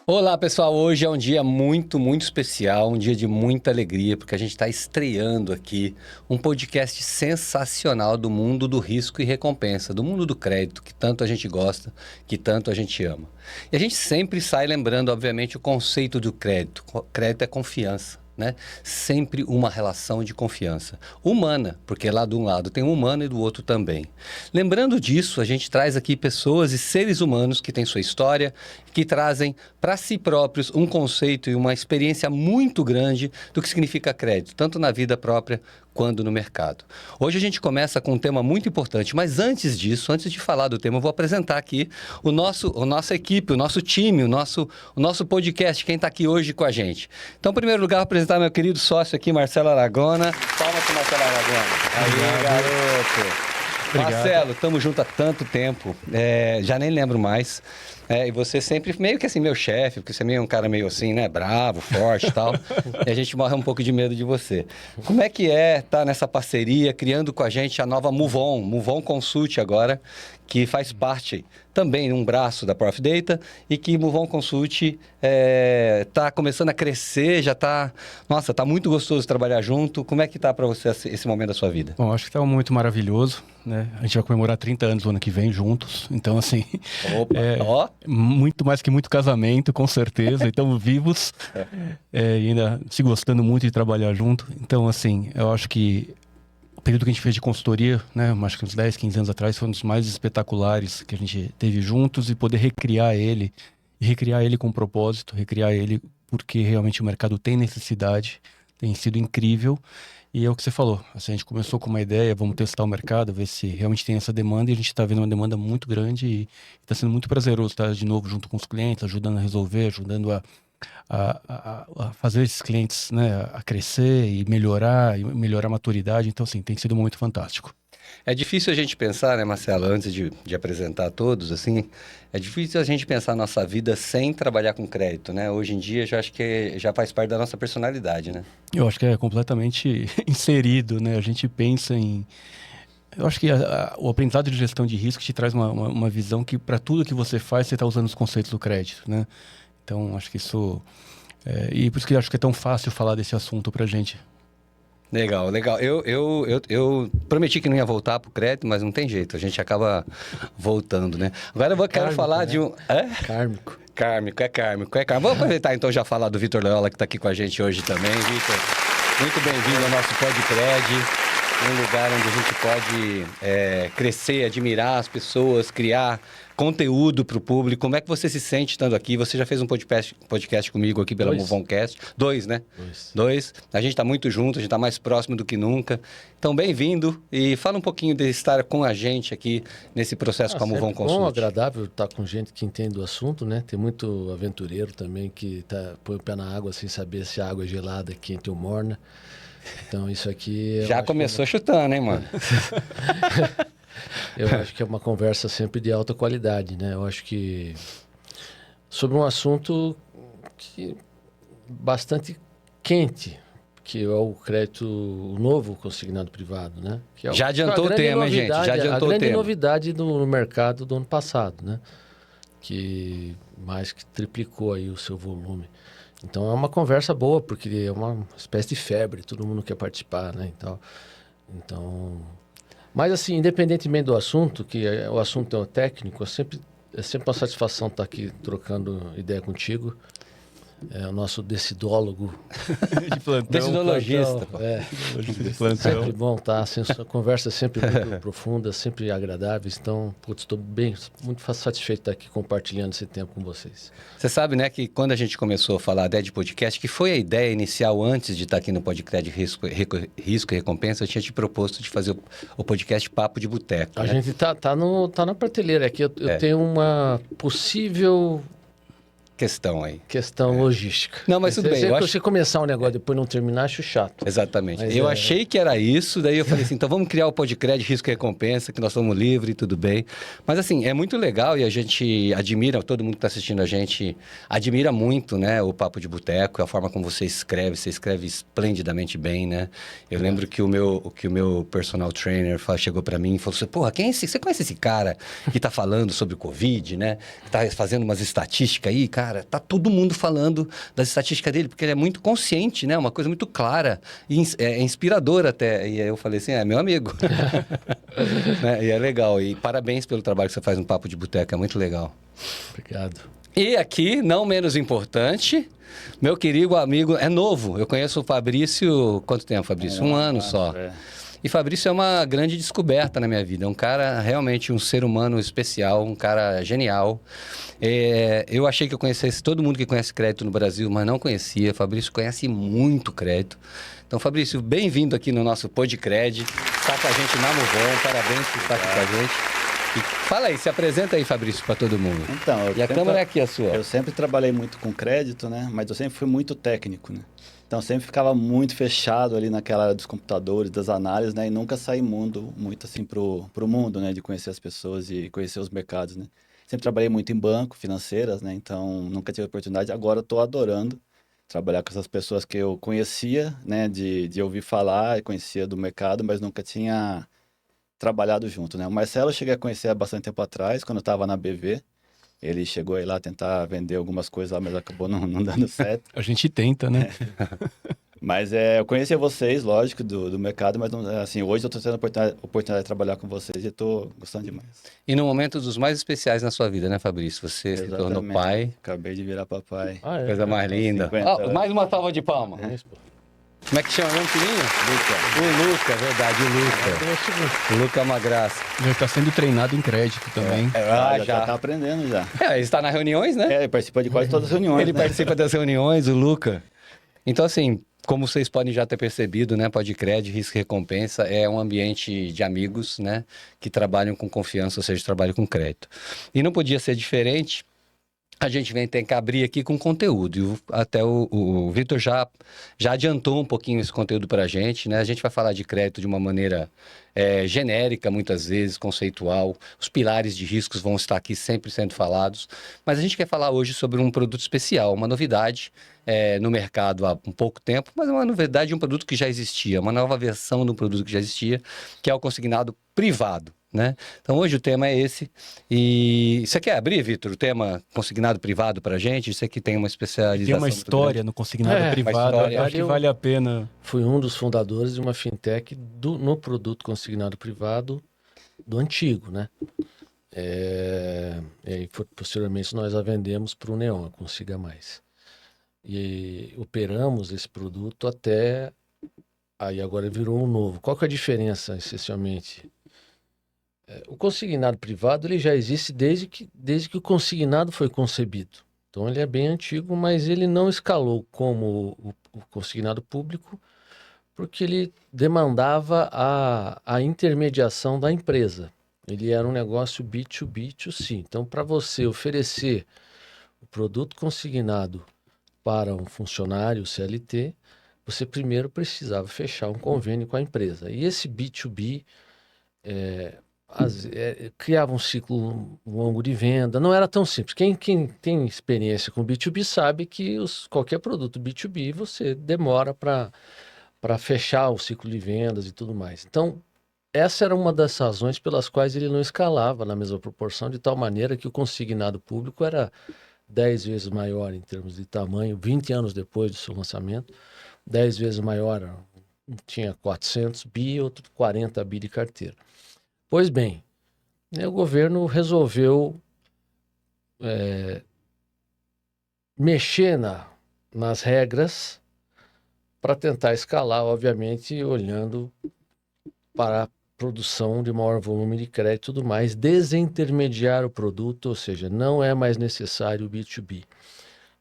Olá, pessoal. Hoje é um dia muito, muito especial, um dia de muita alegria, porque a gente está estreando aqui um podcast sensacional do mundo do risco e recompensa, do mundo do crédito, que tanto a gente gosta, que tanto a gente ama. E a gente sempre sai lembrando, obviamente, o conceito do crédito. Crédito é confiança, né? Sempre uma relação de confiança humana, porque lá de um lado tem um humano e do outro também. Lembrando disso, a gente traz aqui pessoas e seres humanos que têm sua história, que trazem para si próprios um conceito e uma experiência muito grande do que significa crédito, tanto na vida própria quanto no mercado. Hoje a gente começa com um tema muito importante, mas antes disso, antes de falar do tema, eu vou apresentar aqui a nossa equipe, o nosso time, o nosso podcast, quem está aqui hoje com a gente. Então, em primeiro lugar, vou apresentar meu querido sócio aqui, Marcelo Aragona. Palmas para Marcelo Aragona. Aí, garoto. Obrigado. Marcelo, estamos juntos há tanto tempo, já nem lembro mais. E você sempre meio que assim, meu chefe, porque você é meio um cara meio assim, né? Bravo, forte e tal. E a gente morre um pouco de medo de você. Como é que estar nessa parceria, criando com a gente a nova Move On Consult agora, que faz parte também de um braço da Prof Data e que Move On Consult está começando a crescer, já está... Nossa, está muito gostoso trabalhar junto. Como é que está para você esse momento da sua vida? Bom, acho que está um momento maravilhoso, né? A gente vai comemorar 30 anos no ano que vem juntos, então assim... Opa, muito mais que muito casamento, com certeza. Estamos vivos e ainda se gostando muito de trabalhar junto. Então, assim, eu acho que o período que a gente fez de consultoria, né, acho que uns 10, 15 anos atrás, foi um dos mais espetaculares que a gente teve juntos e poder recriar ele com propósito, recriar ele porque realmente o mercado tem necessidade, tem sido incrível. E é o que você falou, assim, a gente começou com uma ideia, vamos testar o mercado, ver se realmente tem essa demanda, e a gente está vendo uma demanda muito grande e está sendo muito prazeroso estar de novo junto com os clientes, ajudando a resolver, ajudando a fazer esses clientes, né, a crescer e melhorar a maturidade. Então, assim, tem sido um momento fantástico. É difícil a gente pensar, né, Marcelo, antes de apresentar a todos, assim, é difícil a gente pensar a nossa vida sem trabalhar com crédito, né? Hoje em dia, eu acho que já faz parte da nossa personalidade, né? Eu acho que é completamente inserido, né? A gente pensa em... Eu acho que o aprendizado de gestão de risco te traz uma visão que para tudo que você faz, você está usando os conceitos do crédito, né? Então, acho que isso... e por isso que eu acho que é tão fácil falar desse assunto para a gente. Legal, legal. Eu prometi que não ia voltar pro crédito, mas não tem jeito, a gente acaba voltando, né? Agora quero falar, né, de um... Kármico. Kármico. Vamos aproveitar então já falar do Vitor Loyola, que está aqui com a gente hoje também. Vitor, muito bem-vindo ao nosso Podcred, um lugar onde a gente pode crescer, admirar as pessoas, criar conteúdo para o público. Como é que você se sente estando aqui? Você já fez um podcast comigo aqui pela Move Oncast. 2, né? 2. A gente está muito junto, a gente está mais próximo do que nunca. Então, bem-vindo e fala um pouquinho de estar com a gente aqui nesse processo com a Move On Consult. É bom, agradável estar com gente que entende o assunto, né? Tem muito aventureiro também que põe o pé na água sem saber se a água é gelada, quente ou morna. Então, isso aqui... Já começou chutando, hein, mano? Eu acho que é uma conversa sempre de alta qualidade, né? Eu acho que sobre um assunto bastante quente, que é o crédito novo consignado privado, né? Que é já adiantou o tema, hein, gente? Já adiantou o tema. A grande novidade no mercado do ano passado, né? Que mais que triplicou aí o seu volume. Então é uma conversa boa, porque é uma espécie de febre, todo mundo quer participar, né? Então... Mas assim, independentemente do assunto, que o assunto é técnico, é sempre uma satisfação estar aqui trocando ideia contigo. É o nosso decidólogo. De plantão. Decidologista. Sempre bom estar. A conversa é sempre muito profunda, sempre agradável. Então, estou muito satisfeito de estar aqui compartilhando esse tempo com vocês. Você sabe, né, que quando a gente começou a falar a ideia de podcast, que foi a ideia inicial antes de estar aqui no podcast Risco e Recompensa, eu tinha te proposto de fazer o podcast Papo de Boteco. A gente tá na prateleira aqui. Eu tenho uma possível... Questão logística. Não, mas tudo bem. Eu acho... Você começar um negócio e depois não terminar, acho chato. Exatamente. Mas eu achei que era isso, daí eu falei assim, então vamos criar o Podcred Risco e Recompensa, que nós somos livres e tudo bem. Mas assim, é muito legal e a gente admira, todo mundo que está assistindo a gente admira muito, né, o Papo de Boteco, a forma como você escreve esplendidamente bem, né? Eu lembro que o meu personal trainer chegou para mim e falou assim, porra, quem é esse? Você conhece esse cara que está falando sobre o Covid, né? Que está fazendo umas estatísticas aí, cara? cara, tá todo mundo falando das estatísticas dele, porque ele é muito consciente, né? Uma coisa muito clara, e é inspiradora até. E aí eu falei assim, é meu amigo. Né? E é legal. E parabéns pelo trabalho que você faz no Papo de Boteco, é muito legal. Obrigado. E aqui, não menos importante, meu querido amigo, é novo. Eu conheço o Fabrício, quanto tempo, Fabrício? Um ano só. E Fabrício é uma grande descoberta na minha vida. É um cara, realmente, um ser humano especial, um cara genial. Eu achei que eu conhecesse todo mundo que conhece crédito no Brasil, mas não conhecia. Fabrício conhece muito crédito. Então, Fabrício, bem-vindo aqui no nosso Podcred. Está com a gente na Movon. Parabéns por estar aqui com a gente. E fala aí, se apresenta aí, Fabrício, para todo mundo. Então, E a câmera é aqui, a sua. Eu sempre trabalhei muito com crédito, né? Mas eu sempre fui muito técnico, né? Então, sempre ficava muito fechado ali naquela área dos computadores, das análises, né? E nunca saí muito assim pro mundo, né? De conhecer as pessoas e conhecer os mercados, né? Sempre trabalhei muito em banco, financeiras, né? Então, nunca tive oportunidade. Agora, estou adorando trabalhar com essas pessoas que eu conhecia, né? De ouvir falar, conhecia do mercado, mas nunca tinha trabalhado junto, né? O Marcelo eu cheguei a conhecer há bastante tempo atrás, quando eu estava na BV. Ele chegou aí lá tentar vender algumas coisas lá, mas acabou não dando certo. A gente tenta, né? Mas eu conhecia vocês, lógico, do mercado, mas não, assim, hoje eu estou tendo a oportunidade de trabalhar com vocês e estou gostando demais. E no momento dos mais especiais na sua vida, né, Fabrício? Você se tornou pai. Acabei de virar papai. Coisa mais linda. 50 Mais uma salva de palmas. Como é que chama mesmo, filhinho? Luca. O Luca, verdade, o Luca. O Luca é uma graça. Já está sendo treinado em crédito também. Já está aprendendo já. Ele está nas reuniões, né? Ele participa de quase todas as reuniões. Ele participa das reuniões, o Luca. Então, assim, como vocês podem já ter percebido, né? Podcred, Risco e Recompensa é um ambiente de amigos, né? Que trabalham com confiança, ou seja, trabalham com crédito. E não podia ser diferente. A gente tem que abrir aqui com conteúdo. E até o Vitor já adiantou um pouquinho esse conteúdo para a gente, né? A gente vai falar de crédito de uma maneira genérica, muitas vezes, conceitual. Os pilares de riscos vão estar aqui sempre sendo falados. Mas a gente quer falar hoje sobre um produto especial, uma novidade no mercado há um pouco tempo, mas é uma novidade de um produto que já existia, uma nova versão de um produto que já existia, que é o consignado privado. Né? Então hoje o tema é esse. E você quer abrir, Vitor, o tema consignado privado para a gente? Você que tem uma especialização. Tem uma história no consignado privado. História. Acho que vale a pena. Fui um dos fundadores de uma fintech no produto consignado privado do antigo, né? E posteriormente nós a vendemos para o Neon, a Consiga Mais. E operamos esse produto até... Aí agora virou um novo. Qual que é a diferença, essencialmente? O consignado privado ele já existe desde que o consignado foi concebido. Então ele é bem antigo, mas ele não escalou como o consignado público, porque ele demandava a intermediação da empresa. Ele era um negócio B2B2C. Então, para você oferecer o produto consignado para um funcionário CLT, você primeiro precisava fechar um convênio com a empresa. E esse B2B criava um ciclo longo de venda, não era tão simples. Quem tem experiência com B2B sabe que qualquer produto B2B você demora para fechar o ciclo de vendas e tudo mais. Então, essa era uma das razões pelas quais ele não escalava na mesma proporção, de tal maneira que o consignado público era 10 vezes maior em termos de tamanho, 20 anos depois do seu lançamento, 10 vezes maior, tinha 400 bi, outro 40 bi de carteira. Pois bem, o governo resolveu mexer nas regras para tentar escalar, obviamente, olhando para a produção de maior volume de crédito e tudo mais, desintermediar o produto, ou seja, não é mais necessário o B2B.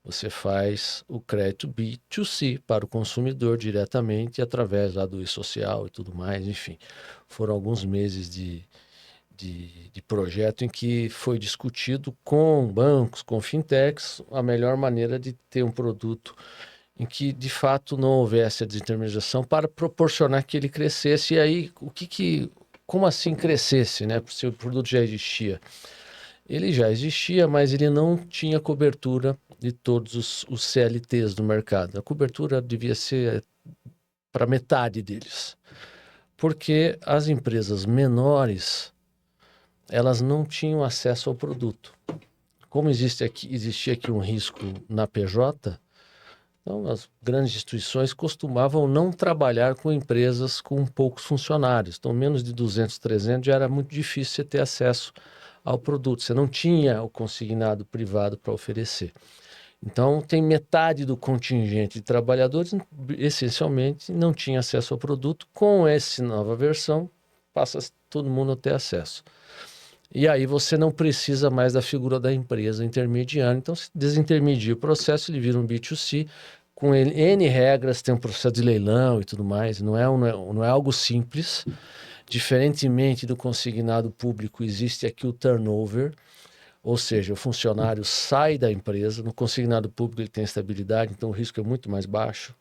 Você faz o crédito B2C para o consumidor diretamente através lá do e-social e tudo mais, enfim. Foram alguns meses de projeto em que foi discutido com bancos, com fintechs, a melhor maneira de ter um produto em que, de fato, não houvesse a desintermediação para proporcionar que ele crescesse. E aí, como assim crescesse, né? Se o produto já existia. Ele já existia, mas ele não tinha cobertura de todos os CLTs do mercado. A cobertura devia ser para metade deles. Porque as empresas menores, elas não tinham acesso ao produto. como existia aqui um risco na PJ, então as grandes instituições costumavam não trabalhar com empresas com poucos funcionários. Então, menos de 200, 300 já era muito difícil você ter acesso ao produto. Você não tinha o consignado privado para oferecer. Então, tem metade do contingente de trabalhadores, essencialmente, não tinha acesso ao produto. Com essa nova versão, passa todo mundo a ter acesso. E aí você não precisa mais da figura da empresa intermediária. Então, se desintermedia o processo, ele vira um B2C, com N regras, tem um processo de leilão e tudo mais. Não é algo simples. Diferentemente do consignado público, existe aqui o turnover, ou seja, o funcionário sai da empresa. No consignado público ele tem estabilidade, então o risco é muito mais baixo.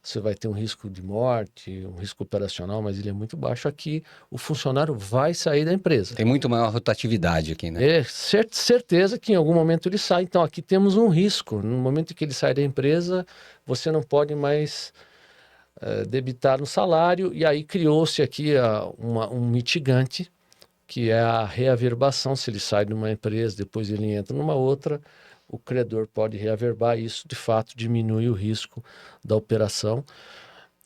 Você vai ter um risco de morte, um risco operacional, mas ele é muito baixo. Aqui, o funcionário vai sair da empresa. Tem muito maior rotatividade aqui, né? É certeza que em algum momento ele sai. Então, aqui temos um risco. No momento em que ele sai da empresa, você não pode mais debitar no salário. E aí criou-se aqui um mitigante, que é a reaverbação. Se ele sai de uma empresa, depois ele entra numa outra, o credor pode reaverbar. Isso, de fato, diminui o risco da operação.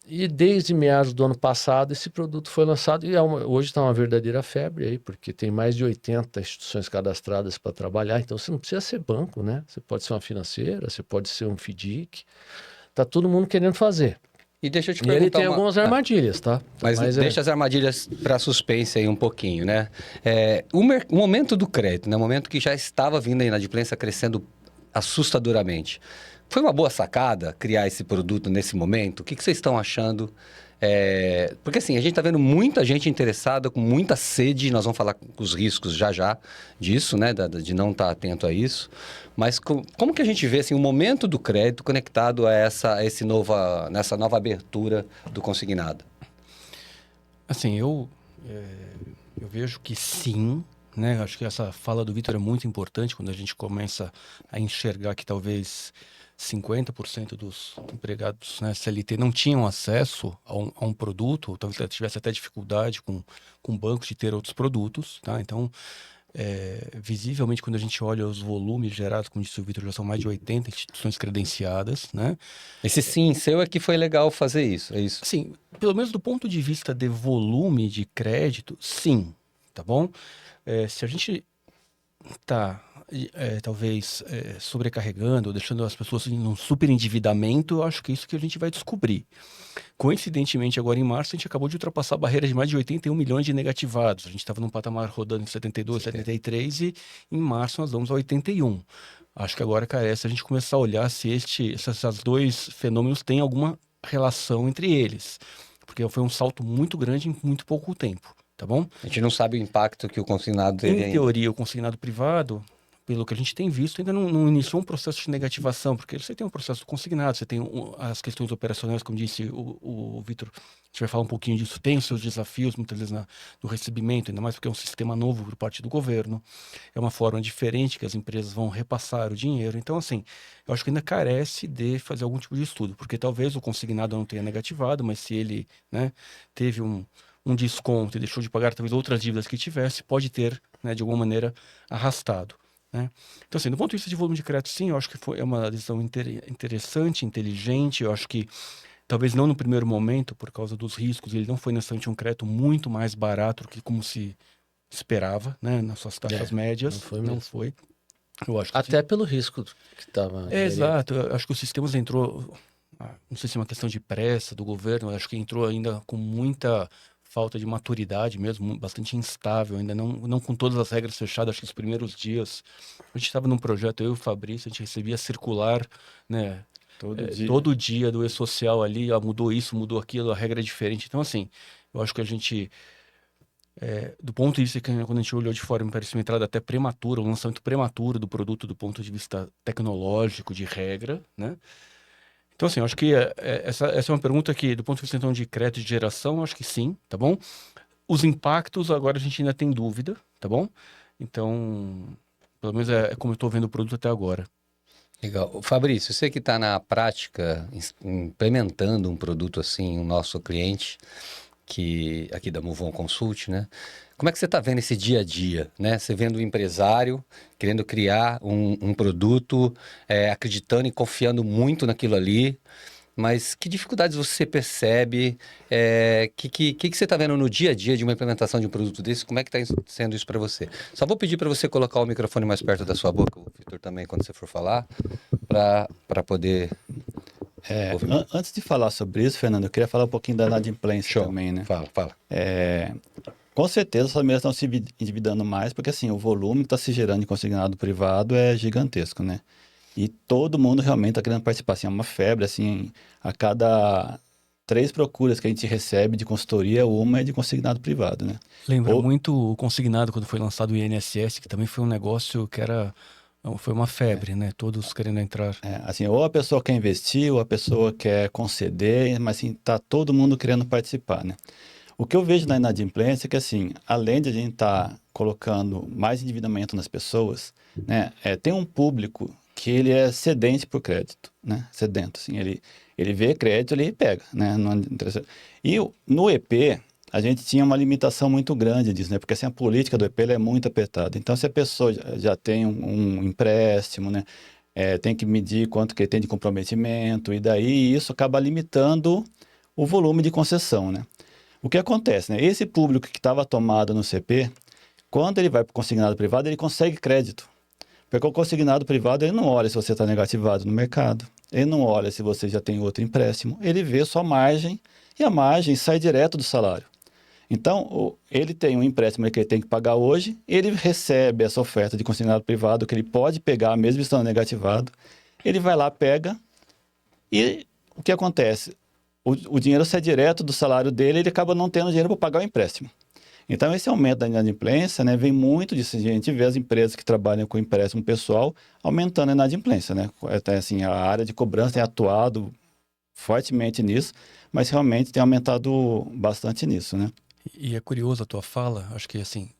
E desde meados do ano passado, esse produto foi lançado e hoje está uma verdadeira febre aí, porque tem mais de 80 instituições cadastradas para trabalhar. Então, você não precisa ser banco, né? Você pode ser uma financeira, você pode ser um FDIC. Está todo mundo querendo fazer. E deixa eu te E perguntar ele tem algumas armadilhas, tá? Mas deixa as armadilhas para suspense aí um pouquinho, né? O momento do crédito, né? O momento que já estava vindo a inadimplência crescendo assustadoramente. Foi uma boa sacada criar esse produto nesse momento? O que vocês estão achando? Porque assim, a gente está vendo muita gente interessada, com muita sede, nós vamos falar com os riscos já disso, né? De não estar atento a isso. Mas como que a gente vê assim, o momento do crédito conectado a nessa nova abertura do consignado? Assim, eu vejo que sim, né? Acho que essa fala do Vitor é muito importante quando a gente começa a enxergar que talvez 50% dos empregados, né, CLT não tinham acesso a um produto, talvez tivesse até dificuldade com bancos de ter outros produtos, tá? Então, visivelmente, quando a gente olha os volumes gerados, como disse o Vitor, já são mais de 80 instituições credenciadas, né? Esse sim seu é que foi legal fazer isso, é isso? Sim, pelo menos do ponto de vista de volume de crédito, sim, tá bom? Se a gente está talvez sobrecarregando, ou deixando as pessoas em um super endividamento, eu acho que é isso que a gente vai descobrir. Coincidentemente, agora em março, a gente acabou de ultrapassar a barreira de mais de 81 milhões de negativados. A gente estava num patamar rodando em 72, 73 e em março nós vamos a 81. Acho que agora carece a gente começar a olhar se esses dois fenômenos têm alguma relação entre eles. Porque foi um salto muito grande em muito pouco tempo, tá bom? A gente não sabe o impacto que o consignado teve ainda. Em teoria, o consignado privado, pelo que a gente tem visto, ainda não iniciou um processo de negativação, porque você tem um processo consignado, você tem as questões operacionais, como disse o Vitor, a gente vai falar um pouquinho disso, tem os seus desafios, muitas vezes no recebimento, ainda mais porque é um sistema novo por parte do governo, é uma forma diferente que as empresas vão repassar o dinheiro. Então, assim, eu acho que ainda carece de fazer algum tipo de estudo, porque talvez o consignado não tenha negativado, mas se ele, né, teve um desconto e deixou de pagar talvez outras dívidas que tivesse, pode ter, né, de alguma maneira, arrastado. Né? Então, assim, do ponto de vista de volume de crédito, sim, eu acho que é uma decisão interessante, inteligente. Eu acho que, talvez não no primeiro momento, por causa dos riscos, ele não foi necessariamente um crédito muito mais barato do que como se esperava, né? Nas suas taxas médias. Não foi. Eu acho que até pelo risco que estava. Exato. Eu acho que o sistema entrou, não sei se é uma questão de pressa do governo, eu acho que entrou ainda com muita falta de maturidade mesmo, bastante instável, ainda não com todas as regras fechadas. Acho que os primeiros dias, a gente estava num projeto, eu e o Fabrício, a gente recebia circular, né, todo dia do E-Social ali, mudou isso, mudou aquilo, a regra é diferente. Então, assim, eu acho que a gente, do ponto de vista que quando a gente olhou de fora, me parecia uma entrada até prematura, um lançamento prematuro do produto do ponto de vista tecnológico, de regra, né? Então, assim, eu acho que essa é uma pergunta que, do ponto de vista então, de crédito de geração, eu acho que sim, tá bom? Os impactos, agora a gente ainda tem dúvida, tá bom? Então, pelo menos é como eu estou vendo o produto até agora. Legal. Fabrício, você que está na prática implementando um produto assim, o nosso cliente, aqui da Move On Consult, né? Como é que você está vendo esse dia a dia, né? Você vendo o empresário querendo criar um produto, acreditando e confiando muito naquilo ali, mas que dificuldades você percebe? Que você está vendo no dia a dia de uma implementação de um produto desse? Como é que está sendo isso para você? Só vou pedir para você colocar o microfone mais perto da sua boca, o Vitor também, quando você for falar, para poder... Antes de falar sobre isso, Fernando, eu queria falar um pouquinho da inadimplência também, né? Fala. Com certeza as famílias estão se endividando mais, porque assim, o volume que está se gerando em consignado privado é gigantesco, né? E todo mundo realmente está querendo participar. Assim, é uma febre, assim, a cada 3 procuras que a gente recebe de consultoria, uma é de consignado privado, né? Lembra muito o consignado quando foi lançado o INSS, que também foi um negócio que foi uma febre, né? Todos querendo entrar. Assim, ou a pessoa quer investir, ou a pessoa quer conceder, mas assim, tá todo mundo querendo participar, né? O que eu vejo na inadimplência é que, assim, além de a gente estar colocando mais endividamento nas pessoas, né? Tem um público que ele é sedente por crédito, né? Sedento, assim, ele vê crédito, ele pega, né? E no EP, a gente tinha uma limitação muito grande disso, né? Porque assim, a política do EP ela é muito apertada. Então, se a pessoa já tem um empréstimo, né? Tem que medir quanto que ele tem de comprometimento, e daí isso acaba limitando o volume de concessão, né? O que acontece, né? Esse público que estava tomado no CP, quando ele vai para o consignado privado, ele consegue crédito. Porque o consignado privado, ele não olha se você está negativado no mercado, ele não olha se você já tem outro empréstimo, ele vê sua margem, e a margem sai direto do salário. Então, ele tem um empréstimo que ele tem que pagar hoje, ele recebe essa oferta de consignado privado, que ele pode pegar, mesmo estando negativado, ele vai lá, pega, e o que acontece? O dinheiro sai direto do salário dele, ele acaba não tendo dinheiro para pagar o empréstimo. Então, esse aumento da inadimplência, né, vem muito disso. A gente vê as empresas que trabalham com empréstimo pessoal aumentando a inadimplência, né? Assim, a área de cobrança tem atuado fortemente nisso, mas realmente tem aumentado bastante nisso, né? E é curioso a tua fala, acho que assim,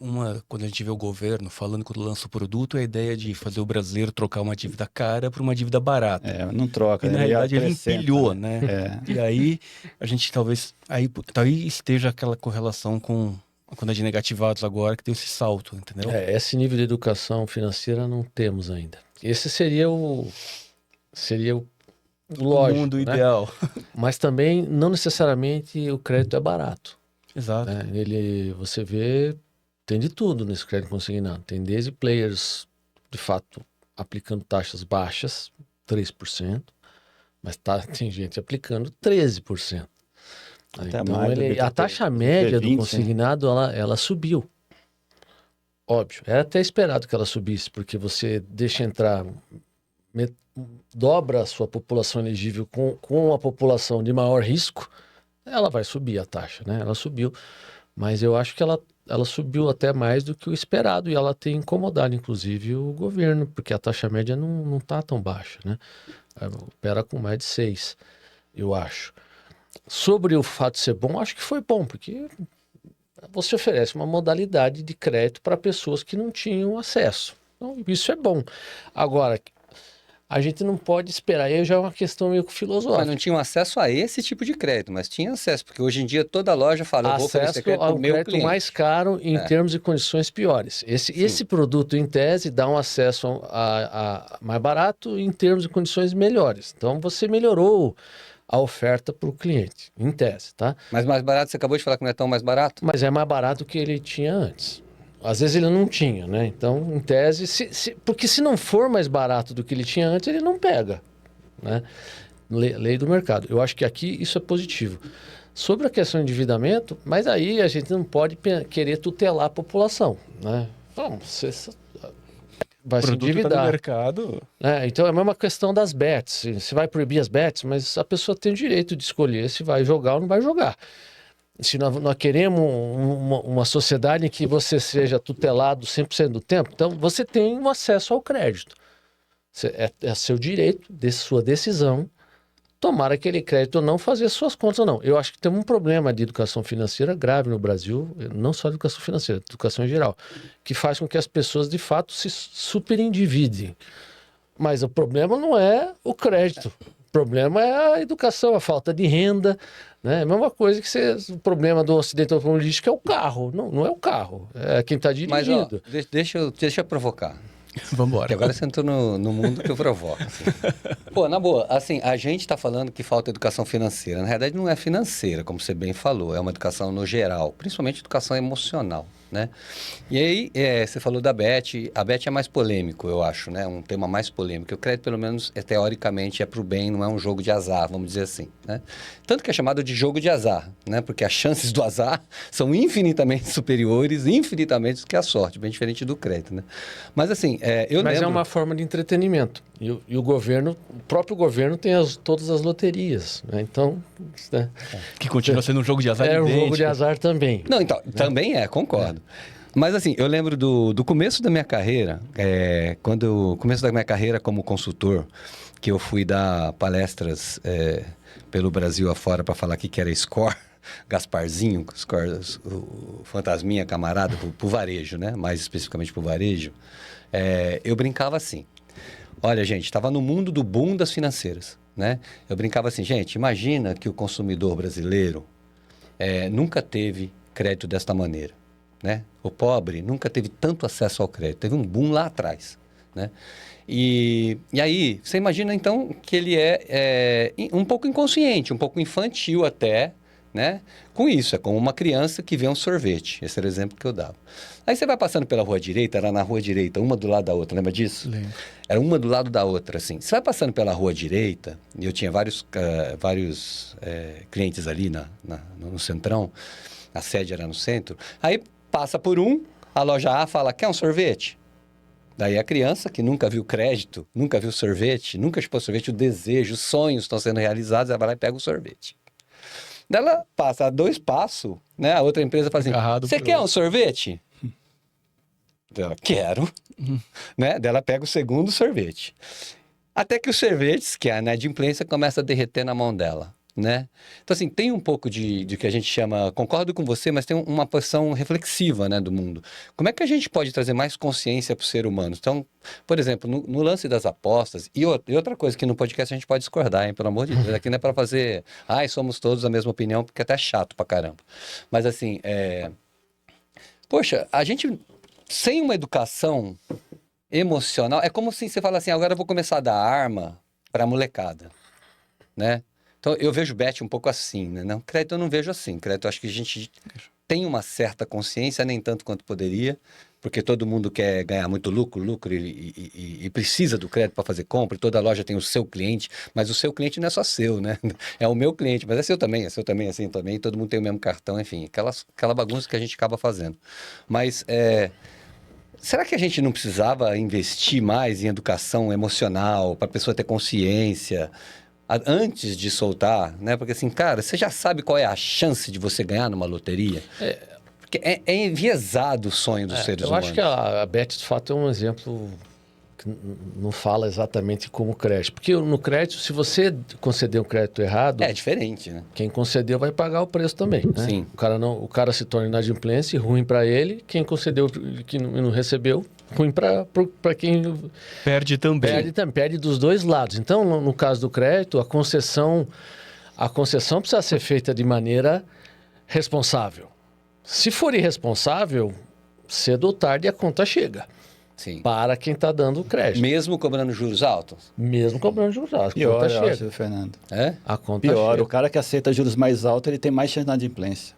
quando a gente vê o governo falando quando lança o produto, é a ideia de fazer o brasileiro trocar uma dívida cara por uma dívida barata. Não troca, e na realidade ele empilhou, né? E aí a gente talvez aí esteja aquela correlação com a quantidade de negativados agora que deu esse salto, entendeu? Esse nível de educação financeira não temos ainda. Esse seria o lógico, mundo né? ideal. Mas também não necessariamente o crédito é barato. Exato. Você vê, tem de tudo nesse crédito consignado. Tem desde players, de fato, aplicando taxas baixas, 3%, mas tem gente aplicando 13%. Até então, mais, a taxa média do consignado, ela subiu. Óbvio, era até esperado que ela subisse, porque você deixa entrar, dobra a sua população elegível com a população de maior risco, ela vai subir a taxa, né? Ela subiu, mas eu acho que ela subiu até mais do que o esperado, e ela tem incomodado, inclusive, o governo, porque a taxa média não está tão baixa, né? Opera com mais de 6, eu acho. Sobre o fato de ser bom, acho que foi bom, porque você oferece uma modalidade de crédito para pessoas que não tinham acesso. Então, isso é bom. Agora, a gente não pode esperar, aí já é uma questão meio filosófica. Mas não tinham acesso a esse tipo de crédito, mas tinha acesso, porque hoje em dia toda loja fala, eu vou oferecer crédito para o meu crédito cliente. mais caro em termos e condições piores. Esse produto, em tese, dá um acesso a mais barato em termos e condições melhores. Então, você melhorou a oferta para o cliente, em tese, tá? Mas mais barato, você acabou de falar que não é tão mais barato? Mas é mais barato do que ele tinha antes. Às vezes ele não tinha, né? Então, em tese, porque se não for mais barato do que ele tinha antes, ele não pega, né? Lei do mercado. Eu acho que aqui isso é positivo. Sobre a questão de endividamento, mas aí a gente não pode querer tutelar a população, né? Então, você vai se endividar. Tá no mercado. Então é a mesma questão das bets. Você vai proibir as bets, mas a pessoa tem o direito de escolher se vai jogar ou não vai jogar. Se nós queremos uma sociedade em que você seja tutelado 100% do tempo, então você tem um acesso ao crédito. É seu direito, sua decisão, tomar aquele crédito ou não, fazer suas contas ou não. Eu acho que tem um problema de educação financeira grave no Brasil, não só educação financeira, educação em geral, que faz com que as pessoas, de fato, se superendividem. Mas o problema não é o crédito. O problema é a educação, a falta de renda, né? A mesma coisa que o problema do acidente automobilístico é o carro. Não é o carro, é quem está dirigindo. Mas, ó, deixa eu provocar. Vamos embora. Porque agora você entrou no mundo que eu provoco. Assim. Pô, na boa, assim, a gente está falando que falta educação financeira. Na realidade, não é financeira, como você bem falou. É uma educação no geral, principalmente educação emocional, né? E aí, você falou da Beth. A Beth é mais polêmico, eu acho, né? Um tema mais polêmico. O crédito, pelo menos, teoricamente, é para o bem, não é um jogo de azar, vamos dizer assim, né? Tanto que é chamado de jogo de azar, né? Porque as chances do azar são infinitamente superiores, infinitamente do que a sorte, bem diferente do crédito, né? Mas, assim, eu Mas lembro... é uma forma de entretenimento. E o governo, o próprio governo tem todas as loterias, né? Então, né? Que continua sendo um jogo de azar É um idêntico. jogo de azar também. Não, então, também concordo. Mas assim, eu lembro do começo da minha carreira, começo da minha carreira como consultor, que eu fui dar palestras pelo Brasil afora para falar que era Score, Gasparzinho, Score, o fantasminha camarada, pro varejo, né? Mais especificamente pro varejo. Eu brincava assim, olha gente, estava no mundo do boom das financeiras, né? Eu brincava assim, gente, imagina que o consumidor brasileiro nunca teve crédito desta maneira, né? O pobre nunca teve tanto acesso ao crédito, teve um boom lá atrás, né? E aí, você imagina então que ele é um pouco inconsciente, um pouco infantil até, né? Com isso, é como uma criança que vê um sorvete, esse era o exemplo que eu dava. Aí você vai passando pela rua direita, era na rua direita, uma do lado da outra, lembra disso? Lembro. Era uma do lado da outra, assim. Você vai passando pela rua direita, e eu tinha vários clientes ali no centrão, a sede era no centro, aí passa por a loja A fala, quer um sorvete? Daí a criança, que nunca viu crédito, nunca viu sorvete, nunca chupou sorvete, o desejo, os sonhos estão sendo realizados, ela vai lá e pega o sorvete. Daí ela passa 2 passos, né? A outra empresa fala assim, você quer um sorvete? Ela, quero. Né? Daí ela pega o segundo sorvete. Até que os sorvetes, que é a inadimplência, começa a derreter na mão dela, né? Então, assim, tem um pouco de que a gente chama... Concordo com você, mas tem uma posição reflexiva, né, do mundo. Como é que a gente pode trazer mais consciência para o ser humano? Então, por exemplo, no lance das apostas... E outra coisa que no podcast a gente pode discordar, hein? Pelo amor de Deus. Aqui não é para fazer... somos todos da mesma opinião, porque é até chato pra caramba. Mas, assim, poxa, a gente... Sem uma educação emocional... É como se você fala assim, agora eu vou começar a dar arma pra molecada, né? Então, eu vejo o Bet um pouco assim, né? Não, crédito eu não vejo assim. Crédito eu acho que a gente tem uma certa consciência, nem tanto quanto poderia, porque todo mundo quer ganhar muito lucro e precisa do crédito para fazer compra, e toda loja tem o seu cliente, mas o seu cliente não é só seu, né? É o meu cliente, mas é seu também, assim também, todo mundo tem o mesmo cartão, enfim, aquela bagunça que a gente acaba fazendo. Mas, será que a gente não precisava investir mais em educação emocional, para a pessoa ter consciência... Antes de soltar, né? Porque assim, cara, você já sabe qual é a chance de você ganhar numa loteria? Porque é enviesado o sonho dos seres humanos. Eu acho que a Beth, de fato, é um exemplo que não fala exatamente como crédito. Porque no crédito, se você conceder um crédito errado... É diferente, né? Quem concedeu vai pagar o preço também, né? Sim. O cara se torna inadimplência, ruim para ele. Quem concedeu que não recebeu, ruim para quem... Perde também. Perde dos dois lados. Então, no caso do crédito, a concessão precisa ser feita de maneira responsável. Se for irresponsável, cedo ou tarde a conta chega. Sim. Para quem está dando o crédito. Mesmo cobrando juros altos? Mesmo cobrando juros altos. A Pior, conta eu chega. acho, Fernando. A conta Pior, chega. o cara que aceita juros mais altos, ele tem mais chance de inadimplência.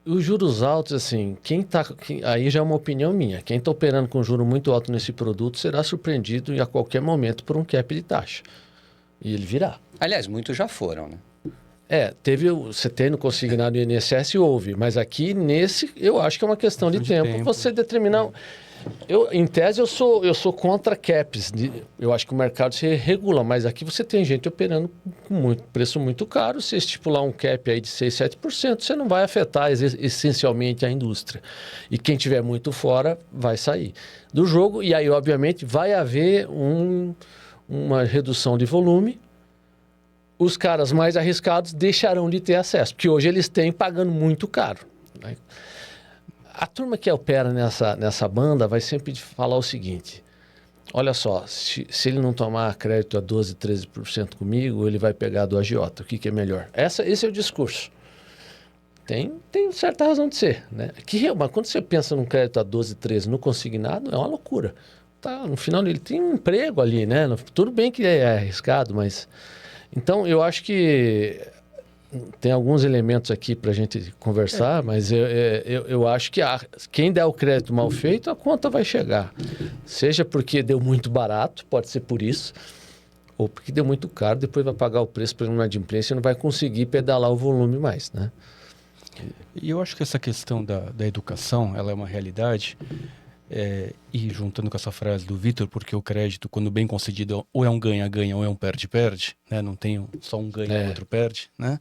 Os juros altos, assim, aí já é uma opinião minha. Quem está operando com juro muito alto nesse produto será surpreendido a qualquer momento por um cap de taxa. E ele virá. Aliás, muitos já foram, né? Você tem no consignado do INSS, houve. Mas aqui, eu acho que é uma questão de tempo. Você determinar... em tese, eu sou contra caps. Eu acho que o mercado se regula, mas aqui você tem gente operando com preço muito caro. Se estipular um cap aí de 6%, 7%, você não vai afetar essencialmente a indústria. E quem tiver muito fora vai sair do jogo. E aí, obviamente, vai haver uma redução de volume. Os caras mais arriscados deixarão de ter acesso, porque hoje eles têm pagando muito caro, né? A turma que opera nessa banda vai sempre falar o seguinte: olha só, se ele não tomar crédito a 12%, 13% comigo, ele vai pegar do agiota. O que é melhor? Esse é o discurso. Tem certa razão de ser, né? Mas quando você pensa num crédito a 12, 13 no consignado, é uma loucura. Tá, no final ele tem um emprego ali, né? Tudo bem que é arriscado, mas... Então, eu acho que tem alguns elementos aqui para a gente conversar, mas eu acho que quem der o crédito mal feito, a conta vai chegar. Seja porque deu muito barato, pode ser por isso, ou porque deu muito caro, depois vai pagar o preço pela inadimplência e não vai conseguir pedalar o volume mais, né? E eu acho que essa questão da educação, ela é uma realidade, e juntando com essa frase do Vitor, porque o crédito, quando bem concedido, ou é um ganha-ganha ou é um perde-perde, né? Não tem só um ganha e o outro perde, né?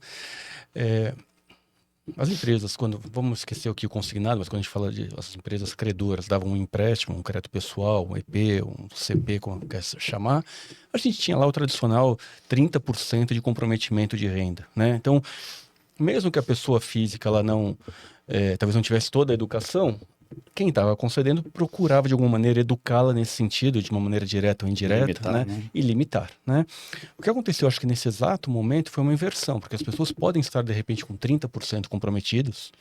As empresas, vamos esquecer aqui o consignado, mas quando a gente fala de as empresas credoras, davam um empréstimo, um crédito pessoal, um EP, um CP, como quer chamar, a gente tinha lá o tradicional 30% de comprometimento de renda, né? Então, mesmo que a pessoa física ela talvez não tivesse toda a educação, quem estava concedendo procurava de alguma maneira educá-la nesse sentido, de uma maneira direta ou indireta, limitar, né? E limitar, né? O que aconteceu, acho que nesse exato momento, foi uma inversão, porque as pessoas podem estar de repente com 30% comprometidos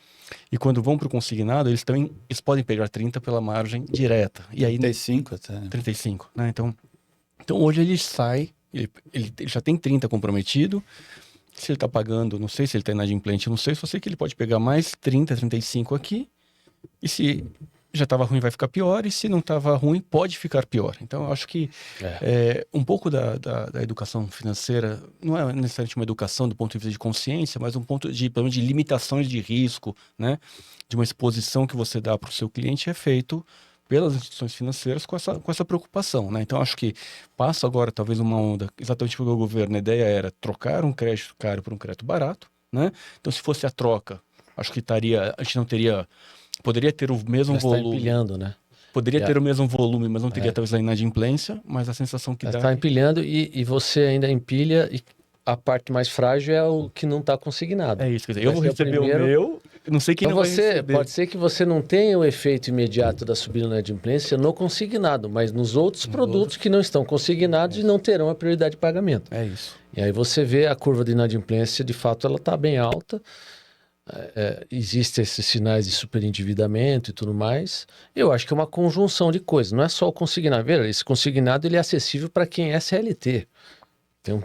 e quando vão para o consignado, eles podem pegar 30% pela margem direta. E aí 35 até. 35, né? Então hoje ele sai, ele já tem 30 comprometido. Se ele está pagando, não sei se ele está inadimplente, não sei, só sei que ele pode pegar mais 30, 35 aqui, e se já estava ruim vai ficar pior, e se não estava ruim pode ficar pior. Então eu acho que um pouco da educação financeira não é necessariamente uma educação do ponto de vista de consciência, mas um ponto pelo menos de limitações de risco, né? De uma exposição que você dá para o seu cliente é feito pelas instituições financeiras com essa preocupação, né? Então, acho que passa agora talvez uma onda, exatamente porque o governo, a ideia era trocar um crédito caro por um crédito barato, né? Então, se fosse a troca, acho que a gente não teria, poderia ter o mesmo volume. Está empilhando, né? Poderia ter o mesmo volume, mas não teria talvez a inadimplência, mas a sensação que dá... Está empilhando e você ainda empilha e a parte mais frágil é o que não está consignado. É isso, quer dizer, eu vou receber o meu, não sei quem então não vai receber. Pode ser que você não tenha o efeito imediato da subida na inadimplência no consignado, mas nos outros produtos que não estão consignados e não terão a prioridade de pagamento. É isso. E aí você vê a curva de inadimplência, de fato, ela está bem alta. Existem esses sinais de superendividamento e tudo mais. Eu acho que é uma conjunção de coisas, não é só o consignado. Veja, esse consignado ele é acessível para quem é CLT. Tem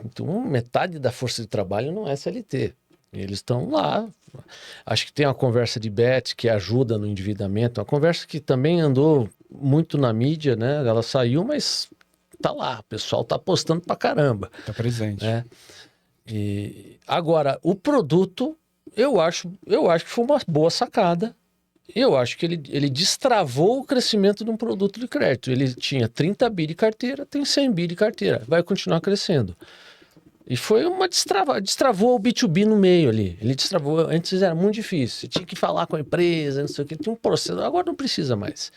metade da força de trabalho não é CLT. Eles estão lá. Acho que tem uma conversa de Bet que ajuda no endividamento. Uma conversa que também andou muito na mídia, né? Ela saiu, mas tá lá. O pessoal tá apostando pra caramba. Tá presente. Né? E agora, o produto, eu acho que foi uma boa sacada. Eu acho que ele destravou o crescimento de um produto de crédito. Ele tinha 30 bi de carteira, tem 100 bi de carteira. Vai continuar crescendo. E foi uma destravou o B2B no meio ali. Ele destravou, antes era muito difícil. Você tinha que falar com a empresa, não sei o que, tinha um processo, agora não precisa mais.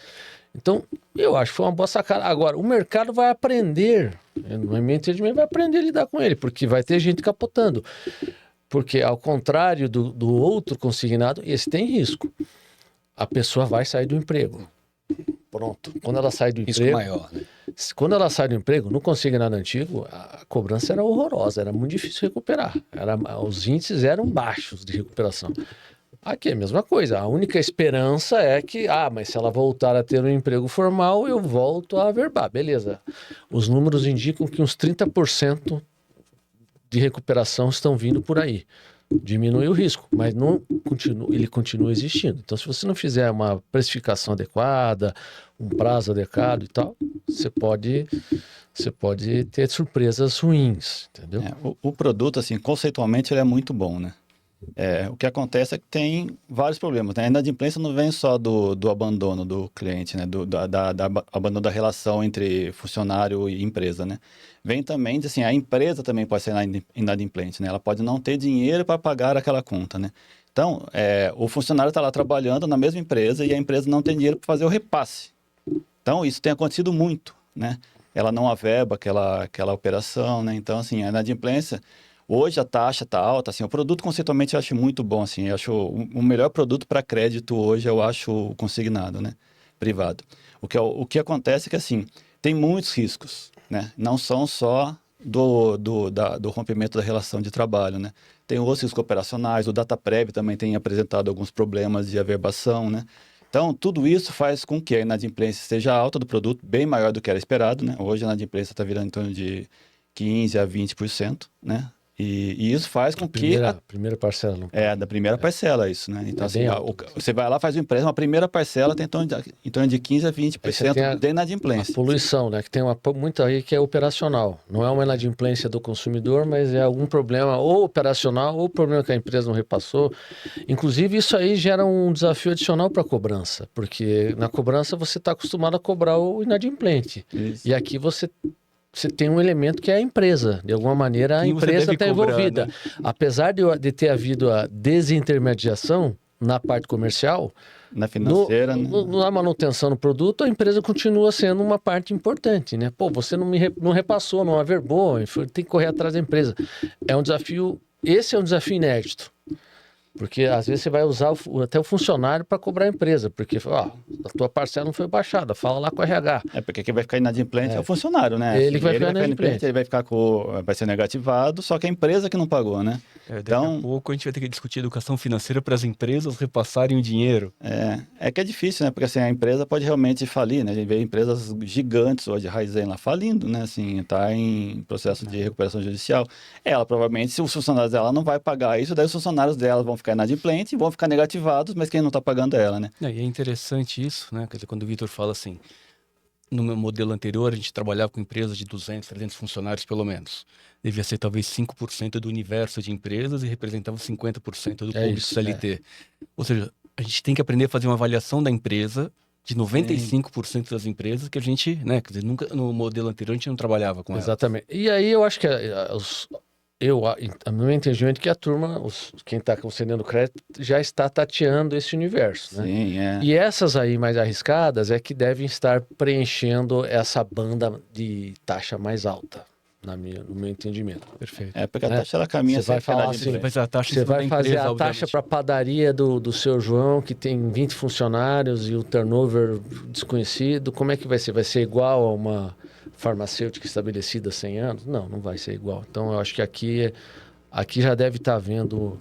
Então, eu acho que foi uma boa sacada. Agora, o mercado vai aprender, no meu entendimento, vai aprender a lidar com ele, porque vai ter gente capotando. Porque, ao contrário do outro consignado, esse tem risco. A pessoa vai sair do emprego. Pronto. Quando ela sai do emprego... Risco maior, né? Quando ela sai do emprego, no consignado antigo, a cobrança era horrorosa, era muito difícil recuperar. Os índices eram baixos de recuperação. Aqui é a mesma coisa. A única esperança é que, mas se ela voltar a ter um emprego formal, eu volto a averbar. Beleza. Os números indicam que uns 30% de recuperação estão vindo por aí. Diminui o risco, mas ele continua existindo. Então, se você não fizer uma precificação adequada, um prazo adequado e tal, você pode ter surpresas ruins, entendeu? O produto, assim, conceitualmente, ele é muito bom, né? O que acontece é que tem vários problemas, né? A inadimplência não vem só do abandono do cliente, né? Da abandono da relação entre funcionário e empresa, né? Vem também, assim, a empresa também pode ser inadimplente, né? Ela pode não ter dinheiro para pagar aquela conta, né? Então, o funcionário está lá trabalhando na mesma empresa e a empresa não tem dinheiro para fazer o repasse. Então, isso tem acontecido muito, né? Ela não averba aquela operação, né? Então, assim, a inadimplência... Hoje a taxa está alta, assim, o produto conceitualmente eu acho muito bom, assim, eu acho o melhor produto para crédito hoje, eu acho o consignado, né, privado. O que acontece é que, assim, tem muitos riscos, né? Não são só do rompimento da relação de trabalho, né? Tem outros riscos operacionais, o DataPrev também tem apresentado alguns problemas de averbação, né? Então, tudo isso faz com que a inadimplência esteja alta do produto, bem maior do que era esperado, né? Hoje a inadimplência está virando em torno de 15% a 20%, né? E isso faz com que... Primeira parcela. Não? Da primeira parcela, isso, né? Então, assim, alto. você vai lá, faz o empréstimo, a primeira parcela tem em torno de 15% a 20% de inadimplência. A poluição, né? Que tem muito aí que é operacional. Não é uma inadimplência do consumidor, mas é algum problema ou operacional ou problema que a empresa não repassou. Inclusive, isso aí gera um desafio adicional para a cobrança, porque na cobrança você está acostumado a cobrar o inadimplente. Isso. E aqui você tem um elemento que é a empresa. De alguma maneira, a empresa está envolvida. Né? Apesar de ter havido a desintermediação na parte comercial, na financeira, na manutenção do produto, a empresa continua sendo uma parte importante, né? Pô, você não repassou, não averbou, tem que correr atrás da empresa. É um desafio, esse é um desafio inédito. Porque às vezes você vai usar até o funcionário para cobrar a empresa, porque a tua parcela não foi baixada, fala lá com o RH. Porque quem vai ficar inadimplente é o funcionário, né? Ele que vai ficar inadimplente. Ele vai ser negativado, só que a empresa que não pagou, né? Daqui a pouco a gente vai ter que discutir educação financeira para as empresas repassarem o dinheiro. É que é difícil, né? Porque assim, a empresa pode realmente falir, né? A gente vê empresas gigantes hoje, Raizen lá, falindo, né? Assim, tá em processo de recuperação judicial. Ela provavelmente, se os funcionários dela não vai pagar isso, daí os funcionários dela vão ficar inadimplentes e vão ficar negativados, mas quem não está pagando é ela, né? E é interessante isso, né? Quer dizer, quando o Vitor fala assim, no meu modelo anterior a gente trabalhava com empresas de 200, 300 funcionários pelo menos. Devia ser talvez 5% do universo de empresas e representava 50% do público CLT. Ou seja, a gente tem que aprender a fazer uma avaliação da empresa de 95% das empresas que a gente, né? Quer dizer, nunca no modelo anterior a gente não trabalhava com elas. Exatamente. E aí eu acho que a meu entendimento é que a turma, quem está concedendo crédito, já está tateando esse universo, né? Sim, E essas aí mais arriscadas é que devem estar preenchendo essa banda de taxa mais alta, no meu entendimento. Perfeito. Porque a taxa ela caminha... Você vai falar assim, você vai fazer a taxa para a padaria do seu João, que tem 20 funcionários e o turnover desconhecido, como é que vai ser? Vai ser igual a uma farmacêutica estabelecida há 100 anos? Não vai ser igual. Então, eu acho que aqui já deve estar havendo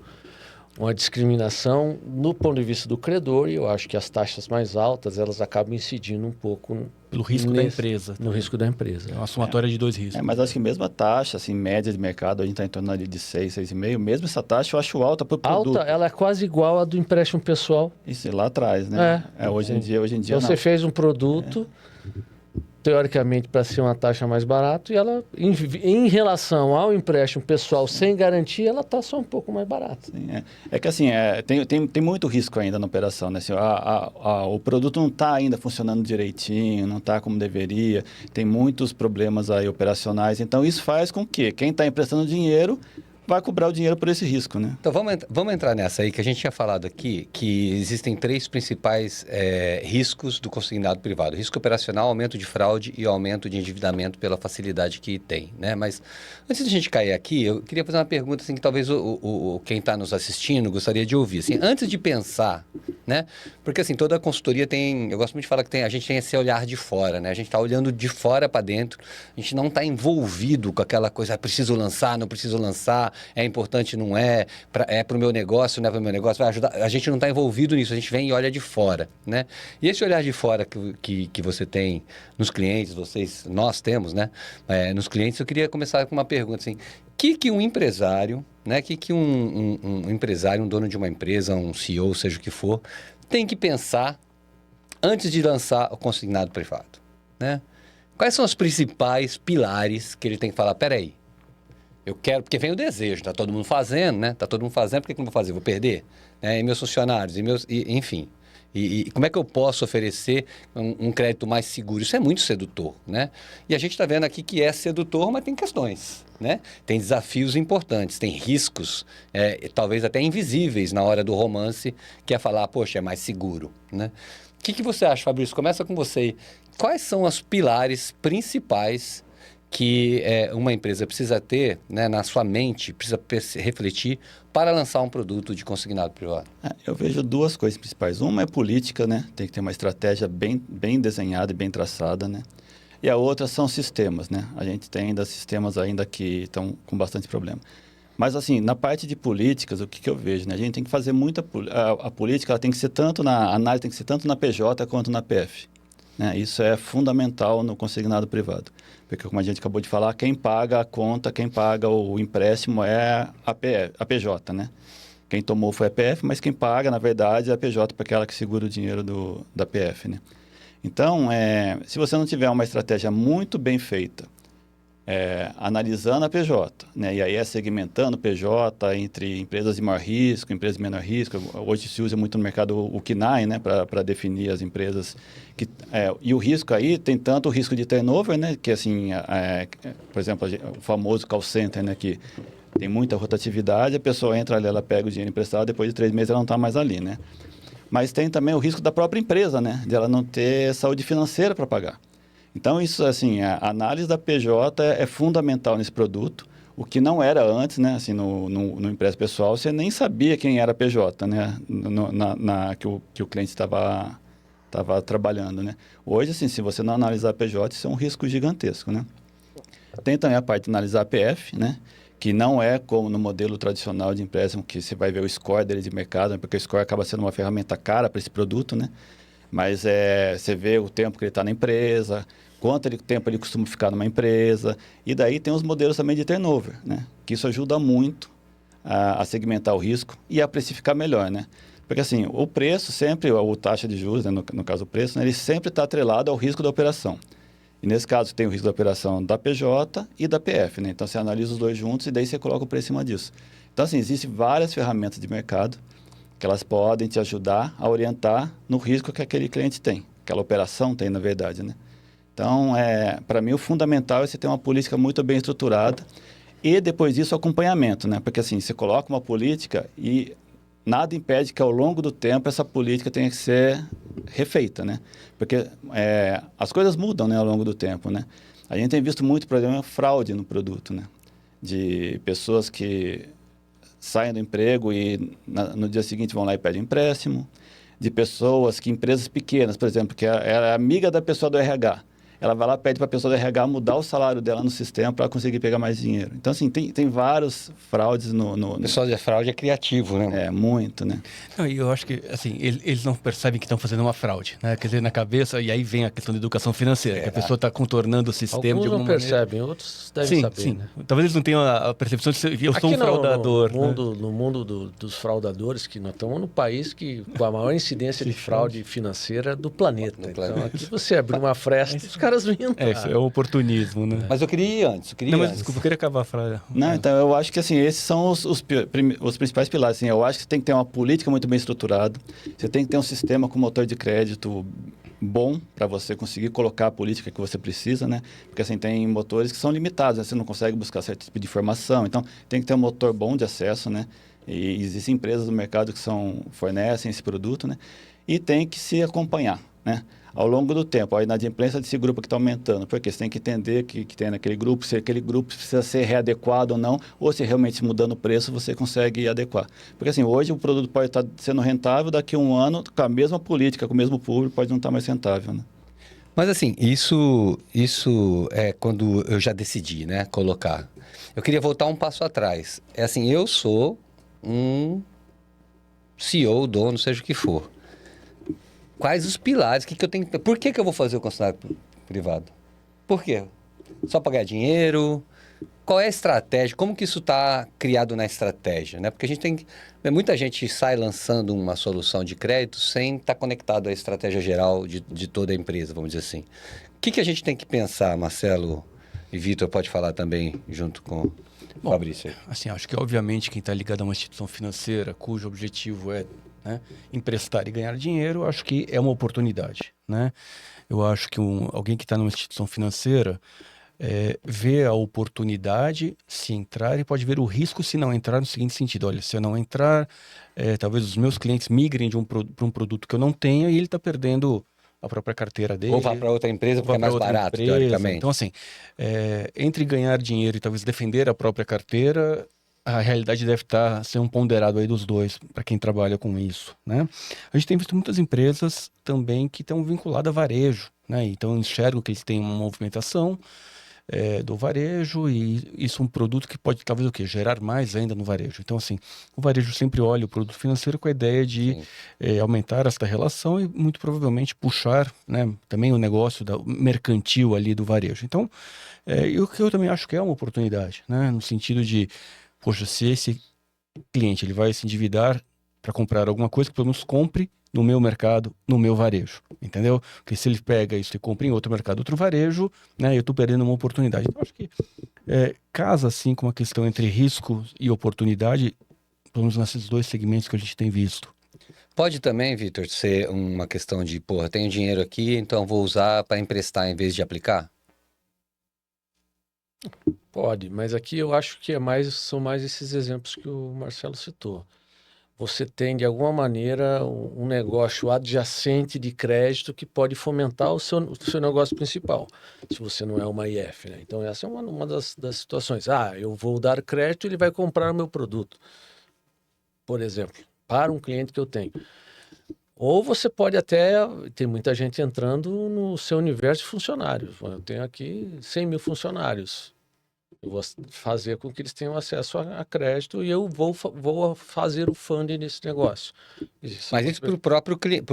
uma discriminação no ponto de vista do credor, e eu acho que as taxas mais altas, elas acabam incidindo um pouco pelo risco da empresa. No risco da empresa. É uma somatória de dois riscos. Mas acho que mesmo a taxa, assim, média de mercado, a gente está em torno ali de 6, 6,5, mesmo essa taxa eu acho alta para o produto. Alta, ela é quase igual à do empréstimo pessoal. Isso, lá atrás, né? Hoje em dia então, você fez um produto... teoricamente para ser uma taxa mais barata, e ela, em relação ao empréstimo pessoal sem garantia, ela está só um pouco mais barata. Sim, que assim, tem muito risco ainda na operação, né? Assim, o produto não está ainda funcionando direitinho, não está como deveria, tem muitos problemas aí operacionais, então isso faz com que quem está emprestando dinheiro vai cobrar o dinheiro por esse risco, né? Então vamos entrar nessa aí, que a gente tinha falado aqui, que existem 3 principais riscos do consignado privado. Risco operacional, aumento de fraude e aumento de endividamento pela facilidade que tem, né? Mas antes de a gente cair aqui, eu queria fazer uma pergunta assim, que talvez quem está nos assistindo gostaria de ouvir. Assim, antes de pensar, né? Porque assim, toda a consultoria tem... Eu gosto muito de falar que a gente tem esse olhar de fora, né? A gente está olhando de fora para dentro, a gente não está envolvido com aquela coisa, preciso lançar, não preciso lançar, é importante, não é, para o meu negócio, não é para o meu negócio, vai ajudar. A gente não está envolvido nisso, a gente vem e olha de fora, né? E esse olhar de fora que você tem nos clientes, nós temos, né? Nos clientes, eu queria começar com uma pergunta assim, que um empresário, né? Que um empresário, um dono de uma empresa, um CEO, seja o que for, tem que pensar antes de lançar o consignado privado, né? Quais são os principais pilares que ele tem que falar, peraí, eu quero, porque vem o desejo, tá todo mundo fazendo, né? Tá todo mundo fazendo, por que eu não vou fazer? Vou perder? E meus funcionários, enfim. E como é que eu posso oferecer um crédito mais seguro? Isso é muito sedutor, né? E a gente está vendo aqui que é sedutor, mas tem questões, né? Tem desafios importantes, tem riscos, talvez até invisíveis na hora do romance, que é falar, poxa, é mais seguro, né? O que você acha, Fabrício? Começa com você. Quais são os pilares principais que uma empresa precisa ter, né, na sua mente, precisa refletir para lançar um produto de consignado privado? Eu vejo 2 coisas principais. Uma é política, né? Tem que ter uma estratégia bem desenhada e bem traçada, né? e a outra são sistemas, né? A gente tem ainda sistemas ainda que estão com bastante problema. Mas, assim, na parte de políticas, o que eu vejo, né? A gente tem que fazer muita... A política, ela tem que ser tanto na... A análise tem que ser tanto na PJ quanto na PF. Né? Isso é fundamental no consignado privado. Porque, como a gente acabou de falar, quem paga a conta, quem paga o empréstimo é a PJ, né? Quem tomou foi a PF, mas quem paga, na verdade, é a PJ, porque é ela que segura o dinheiro da PF, né? Então, se você não tiver uma estratégia muito bem feita, analisando a PJ, né? E aí segmentando PJ entre empresas de maior risco, empresas de menor risco. Hoje se usa muito no mercado o KNAI, né? Para definir as empresas. E o risco aí tem tanto o risco de turnover, né? Que assim, por exemplo, o famoso call center, né? Que tem muita rotatividade, a pessoa entra ali, ela pega o dinheiro emprestado, depois de 3 meses ela não está mais ali, né? Mas tem também o risco da própria empresa, né? De ela não ter saúde financeira para pagar. Então, isso, assim, a análise da PJ é fundamental nesse produto, o que não era antes, né? Assim, no empréstimo pessoal, você nem sabia quem era a PJ, né? Que o cliente estava trabalhando, né? Hoje, assim, se você não analisar a PJ, isso é um risco gigantesco, né? Tem também a parte de analisar a PF, né? Que não é como no modelo tradicional de empréstimo, que você vai ver o score dele de mercado, né? Porque o score acaba sendo uma ferramenta cara para esse produto, né? Mas você vê o tempo que ele está na empresa, quanto tempo ele costuma ficar numa empresa, e daí tem os modelos também de turnover, né? Que isso ajuda muito a segmentar o risco e a precificar melhor, né? Porque assim, o preço sempre, ou taxa de juros, né? no caso o preço, né? Ele sempre está atrelado ao risco da operação. E nesse caso tem o risco da operação da PJ e da PF, né? Então você analisa os dois juntos e daí você coloca o preço em cima disso. Então assim, existem várias ferramentas de mercado que elas podem te ajudar a orientar no risco que aquele cliente tem, aquela operação tem, na verdade, né? Então, para mim, o fundamental é você ter uma política muito bem estruturada e, depois disso, o acompanhamento, né? Porque, assim, você coloca uma política e nada impede que, ao longo do tempo, essa política tenha que ser refeita, né? Porque as coisas mudam, né, ao longo do tempo, né? A gente tem visto muito problema de fraude no produto, né? De pessoas que saem do emprego e no dia seguinte vão lá e pedem empréstimo, de pessoas empresas pequenas, por exemplo, que é amiga da pessoa do RH, ela vai lá e pede para a pessoa do RH mudar o salário dela no sistema para conseguir pegar mais dinheiro. Então, assim, tem vários fraudes no... O pessoal de fraude é criativo, né? Muito, né? Não, e eu acho que, assim, eles não percebem que estão fazendo uma fraude, né? Quer dizer, na cabeça, e aí vem a questão da educação financeira, que a pessoa está contornando o sistema Alguns de alguma não percebem, outros devem saber, sim. né? Talvez eles não tenham a percepção de que eu sou um Aqui fraudador. No mundo dos fraudadores, que nós estamos no país com a maior incidência de fraude financeira do planeta. Então, aqui você abrir uma fresta, os caras vêm entrar. É o oportunismo, né? Mas eu queria ir antes. Não, mas desculpa, eu queria acabar a frase. Não, então eu acho que assim, esses são os principais pilares. Assim, eu acho que você tem que ter uma política muito bem estruturada, você tem que ter um sistema com motor de crédito bom para você conseguir colocar a política que você precisa, né? Porque assim, tem motores que são limitados, né? Você não consegue buscar certo tipo de informação, então tem que ter um motor bom de acesso, né? E existem empresas no mercado que fornecem esse produto, né? E tem que se acompanhar, né? Ao longo do tempo, a inadimplência desse grupo que está aumentando, porque você tem que entender que tem naquele grupo, se aquele grupo precisa ser readequado ou não, ou se realmente mudando o preço você consegue adequar. Porque assim, hoje o produto pode estar sendo rentável, daqui a um ano, com a mesma política, com o mesmo público, pode não estar mais rentável, né? Mas assim, isso é quando eu já decidi, né, colocar. Eu queria voltar um passo atrás. É assim, eu sou um CEO, dono, seja o que for. Quais os pilares? Que eu tenho? Por que eu vou fazer o consignado privado? Por quê? Só para ganhar dinheiro? Qual é a estratégia? Como que isso está criado na estratégia? Né? Porque a gente tem muita gente sai lançando uma solução de crédito sem estar conectado à estratégia geral de toda a empresa, vamos dizer assim. O que a gente tem que pensar, Marcelo e Vitor, pode falar também junto com o Fabrício? Assim, acho que obviamente quem está ligado a uma instituição financeira cujo objetivo é, né, emprestar e ganhar dinheiro, acho que é uma oportunidade, né? Eu acho que alguém que está numa instituição financeira vê a oportunidade se entrar e pode ver o risco se não entrar no seguinte sentido: olha, se eu não entrar, talvez os meus clientes migrem para um produto que eu não tenho e ele está perdendo a própria carteira dele. Ou vá para outra empresa porque é mais barato, empresa. Teoricamente. Então, assim, entre ganhar dinheiro e talvez defender a própria carteira, a realidade deve ser um ponderado aí dos dois, para quem trabalha com isso, né? A gente tem visto muitas empresas também que estão vinculadas a varejo, né? Então, enxergam que eles têm uma movimentação do varejo e isso é um produto que pode, talvez, o quê? Gerar mais ainda no varejo. Então, assim, o varejo sempre olha o produto financeiro com a ideia de aumentar essa relação e, muito provavelmente, puxar, né, também o negócio mercantil ali do varejo. Então, o que eu também acho que é uma oportunidade, né? No sentido de, poxa, se esse cliente ele vai se endividar para comprar alguma coisa, que pelo menos compre no meu mercado, no meu varejo, entendeu? Porque se ele pega isso e compra em outro mercado, outro varejo, né, eu estou perdendo uma oportunidade. Então, acho que casa assim com uma questão entre risco e oportunidade, pelo menos nesses dois segmentos que a gente tem visto. Pode também, Vitor, ser uma questão de, porra, tenho dinheiro aqui, então vou usar para emprestar em vez de aplicar? Pode, mas aqui eu acho que são mais esses exemplos que o Marcelo citou. Você tem, de alguma maneira, um negócio adjacente de crédito que pode fomentar o seu negócio principal, se você não é uma IF, né? Então, essa é uma das situações. Eu vou dar crédito e ele vai comprar o meu produto, por exemplo, para um cliente que eu tenho. Ou você pode até... Tem muita gente entrando no seu universo de funcionários. Eu tenho aqui 100 mil funcionários. Eu vou fazer com que eles tenham acesso a crédito e eu vou fazer o funding nesse negócio. Mas isso para o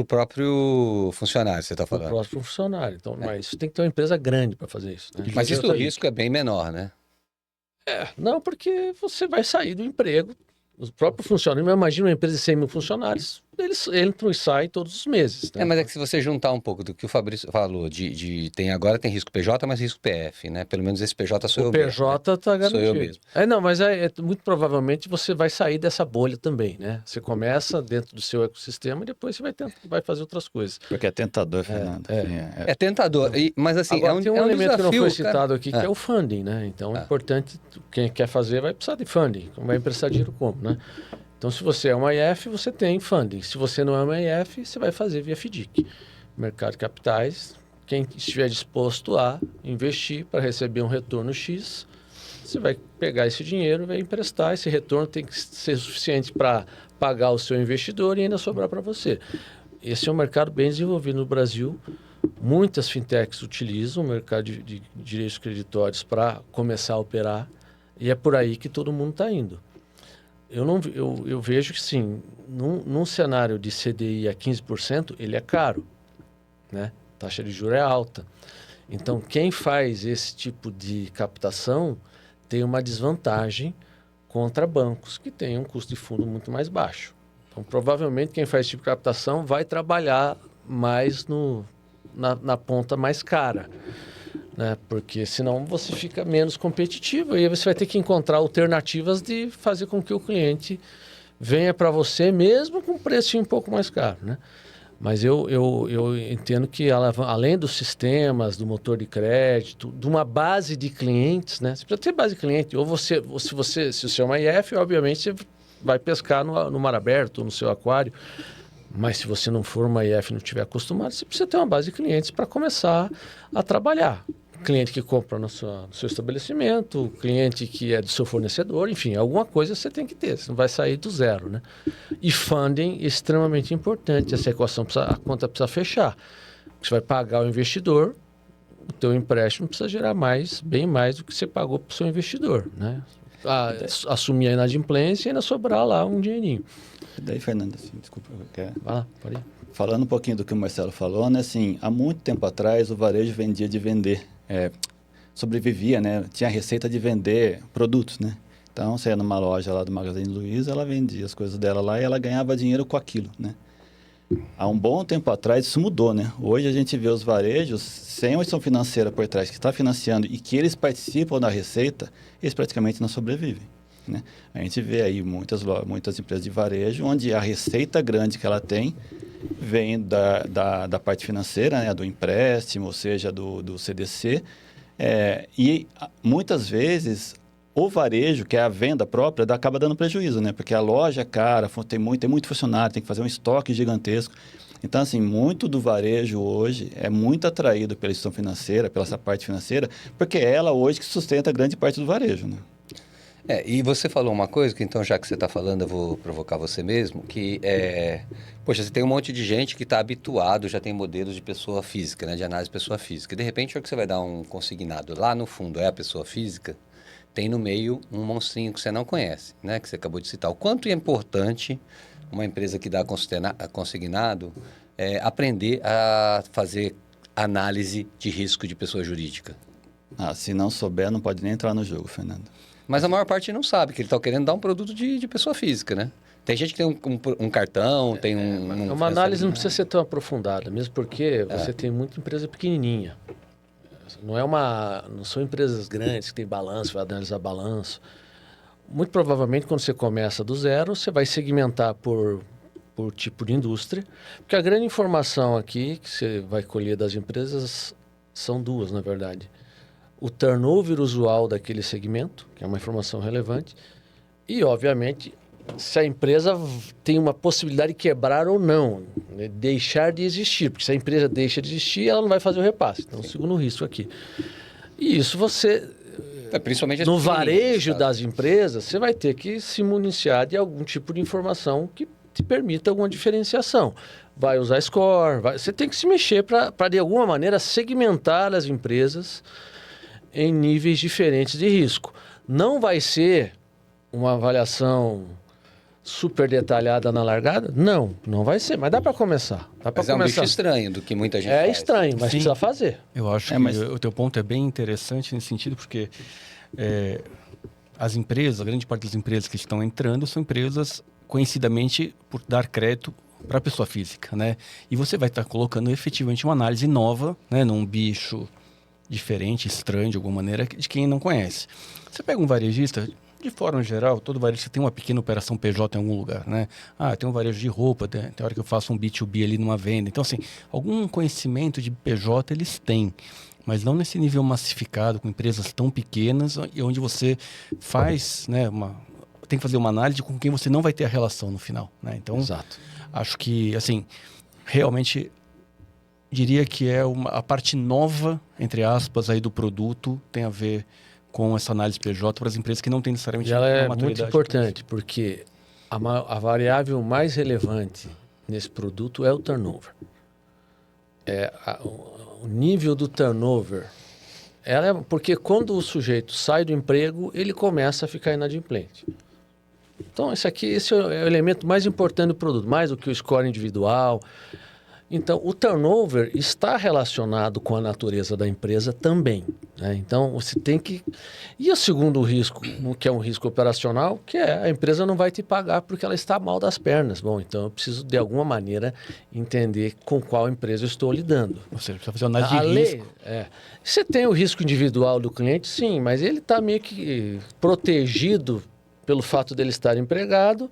próprio funcionário, você está falando? Para o próprio funcionário. Então, mas isso tem que ter uma empresa grande para fazer isso. Né? Mas isso o risco é bem menor, né? Não, porque você vai sair do emprego. O próprio funcionário, imagina uma empresa de 100 mil funcionários, eles entram e saem todos os meses. Né? Mas é que se você juntar um pouco do que o Fabrício falou, agora tem risco PJ, mas risco PF, né? Pelo menos esse PJ sou eu mesmo. O PJ está garantido. Sou eu mesmo. Não, mas muito provavelmente você vai sair dessa bolha também, né? Você começa dentro do seu ecossistema e depois você vai fazer outras coisas. Porque é tentador, Fernando. É tentador, mas assim, agora, tem um elemento desafio, que não foi citado aqui, que é o funding, né? Então, é importante, quem quer fazer vai precisar de funding. Vai emprestar dinheiro como, né? Então, se você é uma IF, você tem funding. Se você não é uma IF, você vai fazer via FDIC. Mercado de capitais, quem estiver disposto a investir para receber um retorno X, você vai pegar esse dinheiro e vai emprestar. Esse retorno tem que ser suficiente para pagar o seu investidor e ainda sobrar para você. Esse é um mercado bem desenvolvido no Brasil. Muitas fintechs utilizam o mercado de direitos creditórios para começar a operar e é por aí que todo mundo está indo. Eu vejo que, sim, num cenário de CDI a 15%, ele é caro, né? A taxa de juros é alta. Então, quem faz esse tipo de captação tem uma desvantagem contra bancos que têm um custo de fundo muito mais baixo. Então, provavelmente, quem faz esse tipo de captação vai trabalhar mais na ponta mais cara. Né? Porque senão você fica menos competitivo e aí você vai ter que encontrar alternativas de fazer com que o cliente venha para você mesmo com um preço um pouco mais caro, né? Mas eu entendo que além dos sistemas, do motor de crédito, de uma base de clientes, né? Você precisa ter base de cliente. Se você é uma IF, obviamente você vai pescar no mar aberto ou no seu aquário. Mas se você não for uma IF e não estiver acostumado, você precisa ter uma base de clientes para começar a trabalhar. Cliente que compra no seu estabelecimento, cliente que é do seu fornecedor, enfim, alguma coisa você tem que ter, você não vai sair do zero, né? E funding é extremamente importante, essa equação, a conta precisa fechar. Você vai pagar o investidor, o teu empréstimo precisa gerar bem mais do que você pagou para o seu investidor, né? Assumir a inadimplência e ainda sobrar lá um dinheirinho. E daí, Fernando, assim, desculpa. Vai lá, pode ir. Falando um pouquinho do que o Marcelo falou, né? Assim, há muito tempo atrás o varejo vendia de vender, sobrevivia, né? Tinha a receita de vender produtos, né? Então, você ia numa loja lá do Magazine Luiza, ela vendia as coisas dela lá e ela ganhava dinheiro com aquilo, né? Há um bom tempo atrás isso mudou, né? Hoje a gente vê os varejos sem uma instituição financeira por trás que está financiando e que eles participam da receita, eles praticamente não sobrevivem, né? A gente vê aí muitas empresas de varejo onde a receita grande que ela tem vem da parte financeira, né? Do empréstimo, ou seja, do CDC, e muitas vezes o varejo, que é a venda própria, acaba dando prejuízo, né? Porque a loja é cara, tem muito funcionário, tem que fazer um estoque gigantesco. Então, assim, muito do varejo hoje é muito atraído pela instituição financeira, pela essa parte financeira, porque é ela hoje que sustenta grande parte do varejo, né? E você falou uma coisa, que então já que você está falando, eu vou provocar você mesmo, poxa, você tem um monte de gente que está habituado, já tem modelos de pessoa física, né, de análise de pessoa física. E de repente, o que você vai dar um consignado lá no fundo é a pessoa física, tem no meio um monstrinho que você não conhece, né, que você acabou de citar. O quanto é importante uma empresa que dá consignado aprender a fazer análise de risco de pessoa jurídica? Se não souber, não pode nem entrar no jogo, Fernando. Mas a maior parte não sabe, que ele está querendo dar um produto de pessoa física, né? Tem gente que tem um cartão, tem uma análise não precisa ser tão aprofundada, mesmo porque você tem muita empresa pequenininha. Não são empresas grandes que tem balanço, vai analisar balanço. Muito provavelmente, quando você começa do zero, você vai segmentar por tipo de indústria, porque a grande informação aqui que você vai colher das empresas são duas, na verdade. O turnover usual daquele segmento, que é uma informação relevante, e, obviamente, se a empresa tem uma possibilidade de quebrar ou não, né? Deixar de existir, porque se a empresa deixa de existir, ela não vai fazer o repasse. Então, segundo risco aqui. E isso você... principalmente no varejo das empresas, você vai ter que se municiar de algum tipo de informação que te permita alguma diferenciação. Vai usar score, você tem que se mexer para, de alguma maneira, segmentar as empresas em níveis diferentes de risco. Não vai ser uma avaliação super detalhada na largada? Não vai ser, mas dá para começar. Mas é um bicho estranho do que muita gente faz. É estranho, mas precisa fazer. Eu acho que o teu ponto é bem interessante nesse sentido, porque as empresas, a grande parte das empresas que estão entrando são empresas conhecidamente por dar crédito para a pessoa física, né? E você vai estar colocando efetivamente uma análise nova, né, num bicho diferente, estranho de alguma maneira, de quem não conhece. Você pega um varejista, de forma geral, todo varejista tem uma pequena operação PJ em algum lugar, né? Tem um varejo de roupa, tem hora que eu faço um B2B ali numa venda. Então, assim, algum conhecimento de PJ eles têm, mas não nesse nível massificado, com empresas tão pequenas, e onde você faz, né, tem que fazer uma análise com quem você não vai ter a relação no final, né? Então, exato. Acho que, assim, realmente diria que a parte nova, entre aspas, aí do produto tem a ver com essa análise PJ para as empresas que não têm necessariamente ela é muito importante, porque a variável mais relevante nesse produto é o turnover. O nível do turnover. Porque quando o sujeito sai do emprego, ele começa a ficar inadimplente. Então, esse é o elemento mais importante do produto, mais do que o score individual. Então, o turnover está relacionado com a natureza da empresa também, né? Então, você tem que... E o segundo risco, que é um risco operacional, que é a empresa não vai te pagar porque ela está mal das pernas. Bom, então eu preciso, de alguma maneira, entender com qual empresa eu estou lidando. Ou seja, precisa fazer uma análise de risco. Você tem o risco individual do cliente, sim, mas ele está meio que protegido pelo fato dele estar empregado.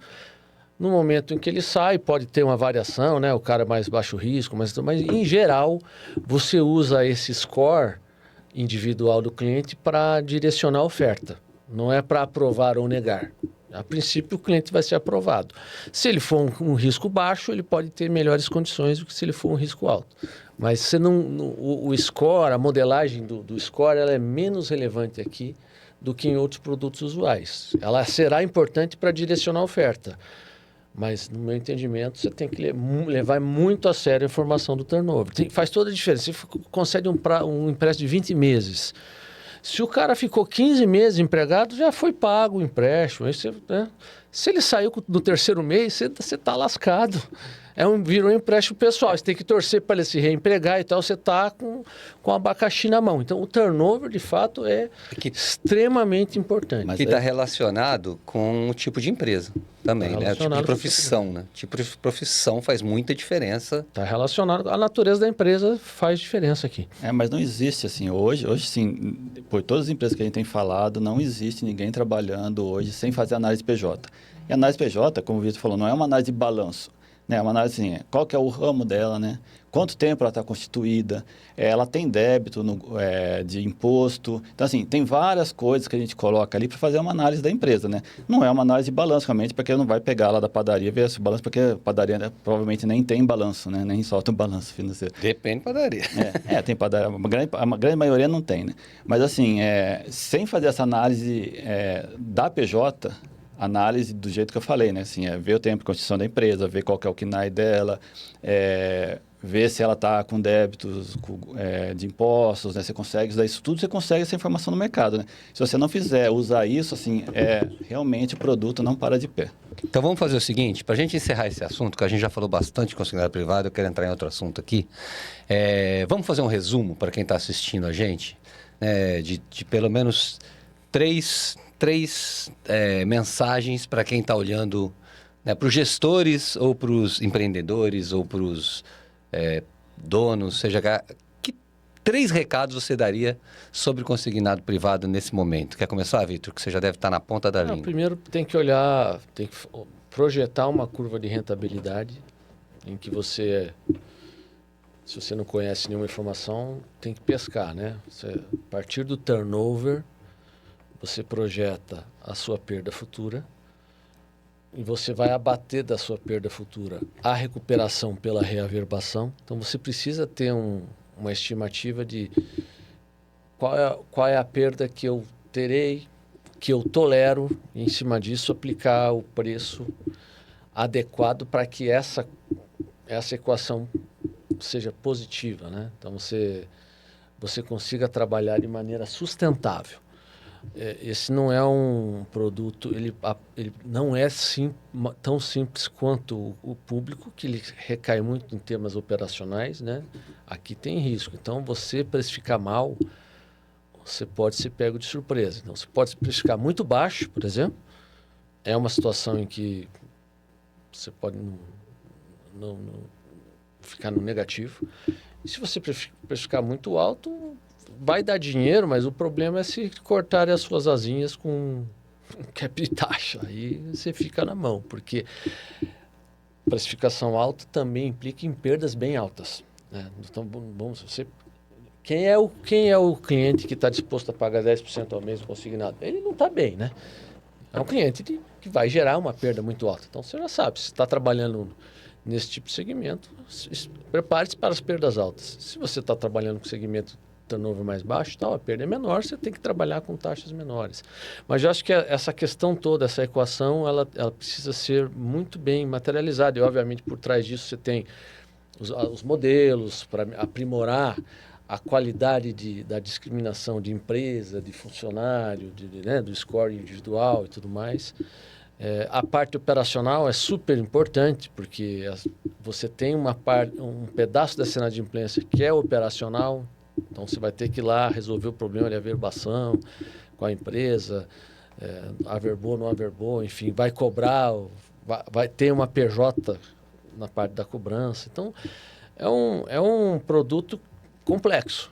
No momento em que ele sai, pode ter uma variação, né? O cara é mais baixo risco, mas em geral, você usa esse score individual do cliente para direcionar a oferta. Não é para aprovar ou negar. A princípio, o cliente vai ser aprovado. Se ele for um risco baixo, ele pode ter melhores condições do que se ele for um risco alto. Mas o score, a modelagem do score, ela é menos relevante aqui do que em outros produtos usuais. Ela será importante para direcionar a oferta. Mas, no meu entendimento, você tem que levar muito a sério a informação do turnover. Faz toda a diferença. Você concede um empréstimo de 20 meses. Se o cara ficou 15 meses empregado, já foi pago o empréstimo. Né? Se ele saiu no terceiro mês, você está lascado. Virou um empréstimo pessoal. Você tem que torcer para ele se reempregar e tal. Você está com abacaxi na mão. Então, o turnover, de fato, é extremamente importante. Mas está relacionado com o tipo de empresa também, né? O tipo de profissão, né? O tipo de profissão faz muita diferença. Está relacionado. A natureza da empresa faz diferença aqui. Mas não existe assim. Hoje sim, por todas as empresas que a gente tem falado, não existe ninguém trabalhando hoje sem fazer análise PJ. E a análise PJ, como o Vitor falou, não é uma análise de balanço. né? Uma análise assim, qual que é o ramo dela, né? Quanto tempo ela está constituída, ela tem débito de imposto. Então, assim, tem várias coisas que a gente coloca ali para fazer uma análise da empresa, né? Não é uma análise de balanço, realmente, porque não vai pegar lá da padaria e ver esse balanço, porque a padaria, né, provavelmente nem tem balanço, né? Nem solta um balanço financeiro. Depende da padaria. Tem padaria, a grande maioria não tem, né? Mas, assim, sem fazer essa análise da PJ, análise do jeito que eu falei, né? Assim, ver o tempo de constituição da empresa, ver qual que é o KNAI dela, ver se ela está com débitos de impostos, né? Você consegue, isso tudo você consegue essa informação no mercado, né? Se você não fizer, usar isso, assim, realmente o produto não para de pé. Então vamos fazer o seguinte, para a gente encerrar esse assunto, que a gente já falou bastante de consignado privado, eu quero entrar em outro assunto aqui. Vamos fazer um resumo para quem está assistindo a gente, de pelo menos três mensagens para quem está olhando, né, para os gestores ou para os empreendedores ou para os donos, que 3 recados você daria sobre o consignado privado nesse momento? Quer começar, Vitor? Que você já deve estar na ponta da língua. Primeiro tem que olhar, tem que projetar uma curva de rentabilidade em que você, se você não conhece nenhuma informação, tem que pescar, né? A partir do turnover, você projeta a sua perda futura e você vai abater da sua perda futura a recuperação pela reaverbação. Então, você precisa ter uma estimativa de qual é a perda que eu terei, que eu tolero, e em cima disso aplicar o preço adequado para que essa equação seja positiva, né? Então, você consiga trabalhar de maneira sustentável. Esse não é um produto, ele não é tão simples quanto o público, que ele recai muito em temas operacionais, né? Aqui tem risco. Então, você precificar mal, você pode ser pego de surpresa. Então, você pode precificar muito baixo, por exemplo. É uma situação em que você pode não ficar no negativo. E se você precificar muito alto, vai dar dinheiro, mas o problema é se cortarem as suas asinhas com cap de taxa. Aí você fica na mão, porque precificação alta também implica em perdas bem altas, né? Então, quem é o cliente que está disposto a pagar 10% ao mês consignado? Ele não está bem, né? É um cliente que vai gerar uma perda muito alta. Então, você já sabe, se está trabalhando nesse tipo de segmento, prepare-se para as perdas altas. Se você está trabalhando com segmento turnover mais baixo, a perda é menor, você tem que trabalhar com taxas menores. Mas eu acho que essa questão toda, essa equação, ela precisa ser muito bem materializada. E, obviamente, por trás disso você tem os modelos para aprimorar a qualidade da discriminação de empresa, de funcionário, do score individual e tudo mais. A parte operacional é super importante, porque você tem um pedaço da cena de imprensa que é operacional. Então, você vai ter que ir lá resolver o problema de averbação com a empresa, averbou, não averbou, enfim, vai cobrar, vai ter uma PJ na parte da cobrança. Então, é um produto complexo.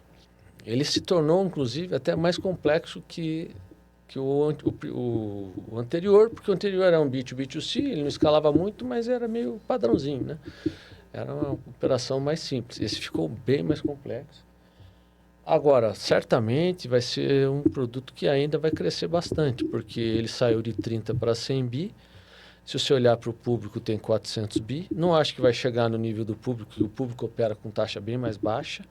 Ele se tornou, inclusive, até mais complexo que o anterior, porque o anterior era um B2B2C, ele não escalava muito, mas era meio padrãozinho, né? Era uma operação mais simples. Esse ficou bem mais complexo. Agora, certamente vai ser um produto que ainda vai crescer bastante, porque ele saiu de 30 para 100 bi. Se você olhar para o público, tem 400 bi. Não acho que vai chegar no nível do público, que o público opera com taxa bem mais baixa,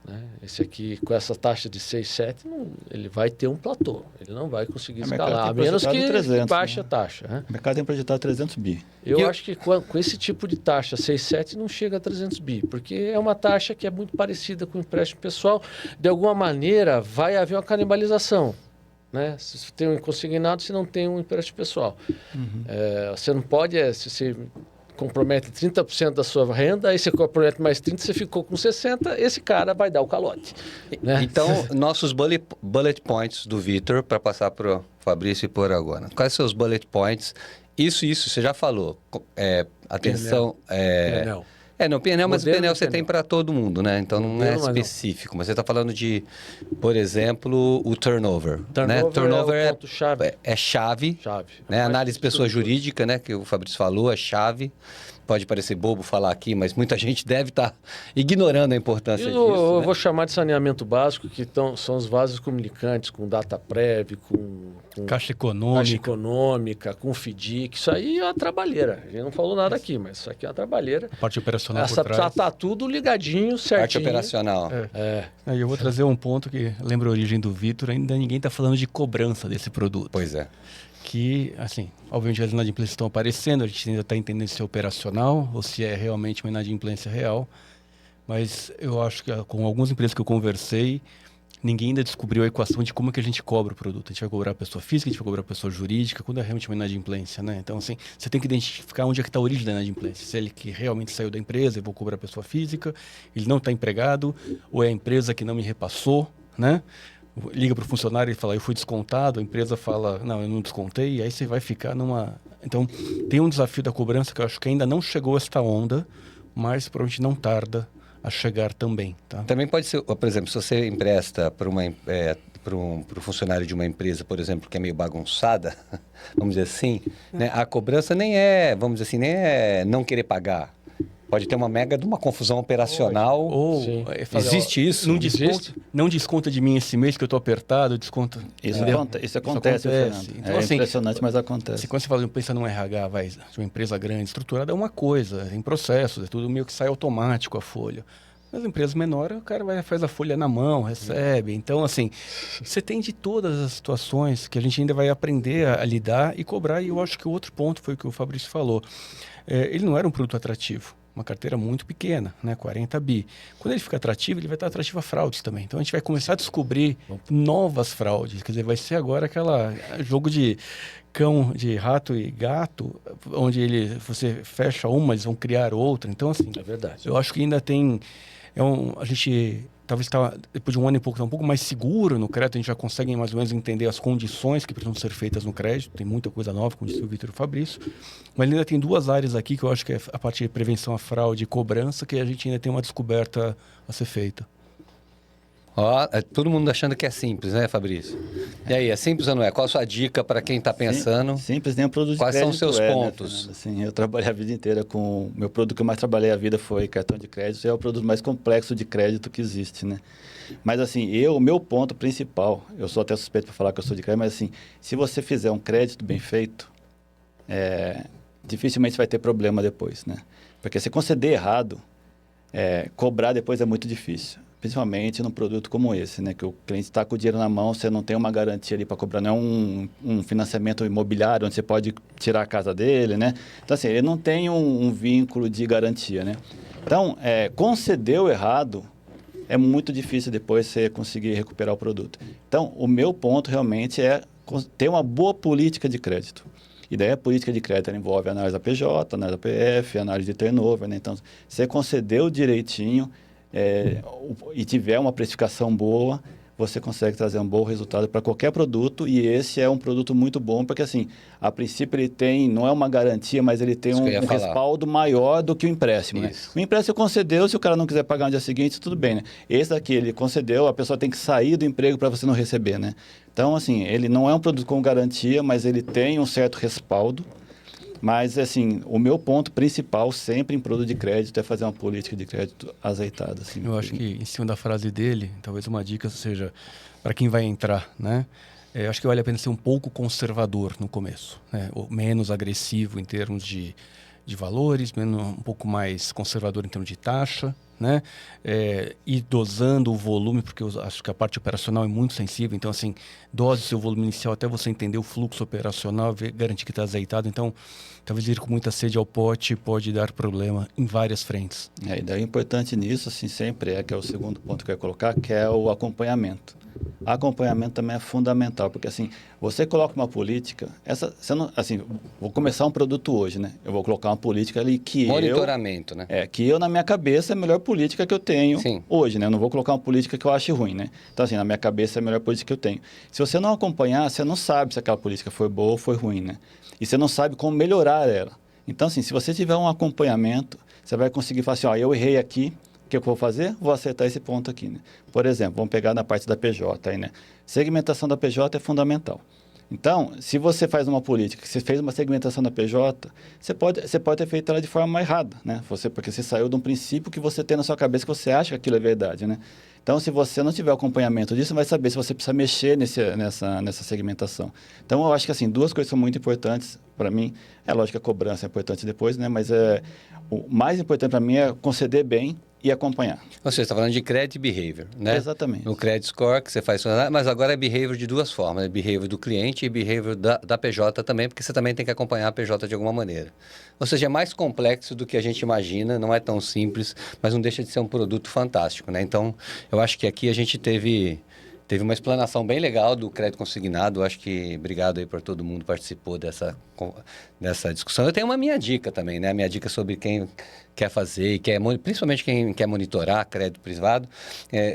né? Esse aqui, com essa taxa de 6, 7, ele vai ter um platô. Ele não vai conseguir escalar, a menos que 300, baixe a taxa, né? O mercado tem projetado 300 bi. Eu acho que com esse tipo de taxa, 6, 7, não chega a 300 bi, porque é uma taxa que é muito parecida com o empréstimo pessoal. De alguma maneira, vai haver uma canibalização, né? Se você tem um consignado, você não tem um empréstimo pessoal. Uhum. Você não pode, se você compromete 30% da sua renda, aí você compromete mais 30%, você ficou com 60%, esse cara vai dar o calote, né? Então, nossos bullet points do Vitor, para passar para o Fabrício e por agora. Quais são os bullet points? Isso, você já falou. Atenção... PNL. No PNL, mas o PNL você PNL tem para todo mundo, né? Então não é específico. Mas você está falando de, por exemplo, o turnover. Né? Turnover é o ponto-chave. É chave. Né? Análise de pessoa jurídica, né? Que o Fabrício falou, é chave. pode parecer bobo falar aqui, mas muita gente deve estar ignorando a importância disso. Eu né? vou chamar de saneamento básico, que são os vasos comunicantes, com data prévia, com Caixa Caixa econômica. Econômica, com FDIC. Isso aí é uma trabalheira. A gente não falou nada aqui, mas isso aqui é uma trabalheira. A parte operacional Essa por trás. tá tudo ligadinho, Parte certinho. operacional. Aí eu vou trazer um ponto que lembra a origem do Vitor, ainda ninguém está falando de cobrança desse produto. Pois é. Que, assim, obviamente as inadimplências estão aparecendo, a gente ainda está entendendo se é operacional ou se é realmente uma inadimplência real, mas eu acho que com algumas empresas que eu conversei, ninguém ainda descobriu a equação de como é que a gente cobra o produto. A gente vai cobrar a pessoa física, a gente vai cobrar a pessoa jurídica, quando é realmente uma inadimplência, né? Então, assim, você tem que identificar onde é que está a origem da inadimplência. Se ele que realmente saiu da empresa, eu vou cobrar a pessoa física, ele não está empregado, ou é a empresa que não me repassou, né? Liga para o funcionário e fala, eu fui descontado, a empresa fala, não, eu não descontei, e aí você vai ficar numa... Então, tem um desafio da cobrança que eu acho que ainda não chegou a esta onda, mas provavelmente não tarda a chegar também, tá? Também pode ser, por exemplo, se você empresta para um funcionário de uma empresa, por exemplo, que é meio bagunçada, vamos dizer assim, né? A cobrança nem é, vamos dizer assim, nem é não querer pagar. Pode ter uma mega de uma confusão operacional. Ou Sim. Existe isso? Não desconta de mim esse mês que eu tô apertado, desconta. Isso, Entendeu? isso acontece, Fernando. Então, É assim, impressionante, mas acontece. quando você fala, pensa num RH, vai, de uma empresa grande, estruturada, é uma coisa, tem processos, é tudo meio que sai automático a folha. Nas empresas menores, o cara faz a folha na mão, recebe. Então, assim, você tem de todas as situações que a gente ainda vai aprender a lidar e cobrar. E eu acho que o outro ponto foi o que o Fabrício falou. Ele não era um produto atrativo. Uma carteira muito pequena, né? 40 bi. Quando ele fica atrativo, ele vai estar atrativo a fraudes também. Então a gente vai começar a descobrir novas fraudes. Quer dizer, vai ser agora aquela jogo de cão, de rato e gato, onde você fecha uma, eles vão criar outra. Então, assim, É verdade. eu acho que ainda tem... a gente talvez depois de um ano e pouco, está um pouco mais seguro no crédito, a gente já consegue mais ou menos entender as condições que precisam ser feitas no crédito, tem muita coisa nova, como disse o Vitor e o Fabrício, mas ainda tem duas áreas aqui que eu acho que é a parte de prevenção à fraude e cobrança, que a gente ainda tem uma descoberta a ser feita. Ó, todo mundo achando que é simples, né, Fabrício? E aí, é simples ou não é? Qual a sua dica para quem está pensando? Simples, nem um produto de Quais são crédito os seus né, pontos? Fernando? Assim, eu trabalhei a vida inteira com... O meu produto que eu mais trabalhei a vida foi cartão de crédito. É o produto mais complexo de crédito que existe, né? Mas assim, o meu ponto principal, eu sou até suspeito para falar que eu sou de crédito, mas assim, se você fizer um crédito bem feito, dificilmente vai ter problema depois, né? Porque se conceder errado, cobrar depois é muito difícil. Principalmente num produto como esse, né? Que o cliente está com o dinheiro na mão, você não tem uma garantia ali para cobrar, não é um financiamento imobiliário onde você pode tirar a casa dele, né? Então, assim, ele não tem um vínculo de garantia, né? Então, concedeu errado, é muito difícil depois você conseguir recuperar o produto. Então, o meu ponto realmente é ter uma boa política de crédito. E daí a política de crédito envolve análise da PJ, análise da PF, análise de turnover, né? Então, você concedeu direitinho, e tiver uma precificação boa, você consegue trazer um bom resultado para qualquer produto, e esse é um produto muito bom, porque assim, a princípio ele tem, não é uma garantia, mas ele tem um respaldo maior do que o empréstimo, né? O empréstimo concedeu, se o cara não quiser pagar no dia seguinte, tudo bem, né? Esse daqui, ele concedeu, a pessoa tem que sair do emprego para você não receber, né? Então, assim, ele não é um produto com garantia, mas ele tem um certo respaldo. Mas, assim, o meu ponto principal sempre em produto de crédito é fazer uma política de crédito azeitada. Assim. Eu acho que, em cima da frase dele, talvez uma dica seja, para quem vai entrar, né? Acho que vale a pena ser um pouco conservador no começo, né? Ou menos agressivo em termos de valores, um pouco mais conservador em termos de taxa, né? Ir dosando o volume, porque eu acho que a parte operacional é muito sensível. Então, assim, dose o seu volume inicial até você entender o fluxo operacional, garantir que está azeitado. Então, talvez ir com muita sede ao pote pode dar problema em várias frentes. E daí o importante nisso, assim, sempre que é o segundo ponto que eu ia colocar, que é o acompanhamento. Acompanhamento também é fundamental, porque assim, você coloca uma política, você não, assim, vou começar um produto hoje, né? Eu vou colocar uma política ali que monitoramento, né? Que eu, na minha cabeça, é a melhor política que eu tenho hoje, né? Eu não vou colocar uma política que eu ache ruim, né? Então, assim, na minha cabeça é a melhor política que eu tenho. Se você não acompanhar, você não sabe se aquela política foi boa ou foi ruim, né? E você não sabe como melhorar ela. Então, assim, se você tiver um acompanhamento, você vai conseguir falar assim, eu errei aqui, o que eu vou fazer? Vou acertar esse ponto aqui, né? Por exemplo, vamos pegar na parte da PJ aí, né? Segmentação da PJ é fundamental. Então, se você faz uma política, você fez uma segmentação da PJ, você pode ter feito ela de forma errada, né? Porque você saiu de um princípio que você tem na sua cabeça que você acha que aquilo é verdade, né? Então, se você não tiver acompanhamento disso, você vai saber se você precisa mexer nessa segmentação. Então, eu acho que, assim, duas coisas são muito importantes para mim. É lógico que a cobrança é importante depois, né? Mas o mais importante para mim é conceder bem e acompanhar. Ou seja, você está falando de credit behavior, né? Exatamente. No credit score que você faz, mas agora é behavior de duas formas, é behavior do cliente e behavior da PJ também, porque você também tem que acompanhar a PJ de alguma maneira. Ou seja, é mais complexo do que a gente imagina, não é tão simples, mas não deixa de ser um produto fantástico, né? Então, eu acho que aqui a gente teve uma explanação bem legal do crédito consignado. Acho que obrigado aí por todo mundo que participou dessa discussão. Eu tenho uma minha dica também, né? A minha dica sobre quem quer fazer, principalmente quem quer monitorar crédito privado.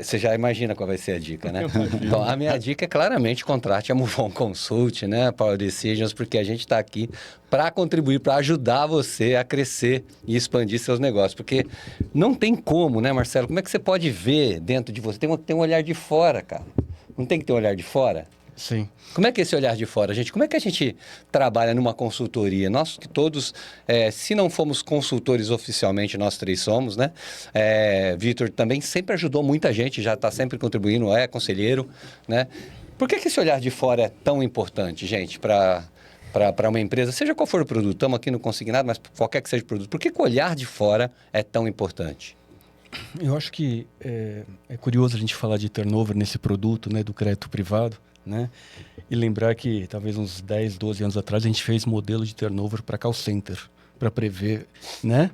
Você já imagina qual vai ser a dica, né? Então, a minha dica é claramente contrate a Move On Consult, né? Power Decisions, porque a gente está aqui para contribuir, para ajudar você a crescer e expandir seus negócios. Porque não tem como, né, Marcelo? Como é que você pode ver dentro de você? Tem um olhar de fora, cara. Não tem que ter um olhar de fora? Sim. Como é que é esse olhar de fora, gente? Como é que a gente trabalha numa consultoria? Nós que todos, se não fomos consultores oficialmente, nós três somos, né? Vitor também sempre ajudou muita gente, já está sempre contribuindo, é conselheiro, né? Por que esse olhar de fora é tão importante, gente, para uma empresa, seja qual for o produto? Estamos aqui no consignado, mas qualquer que seja o produto. Por que o olhar de fora é tão importante? Eu acho que é curioso a gente falar de turnover nesse produto, né, do crédito privado, né? E lembrar que talvez uns 10, 12 anos atrás a gente fez modelo de turnover para call center, para prever, né?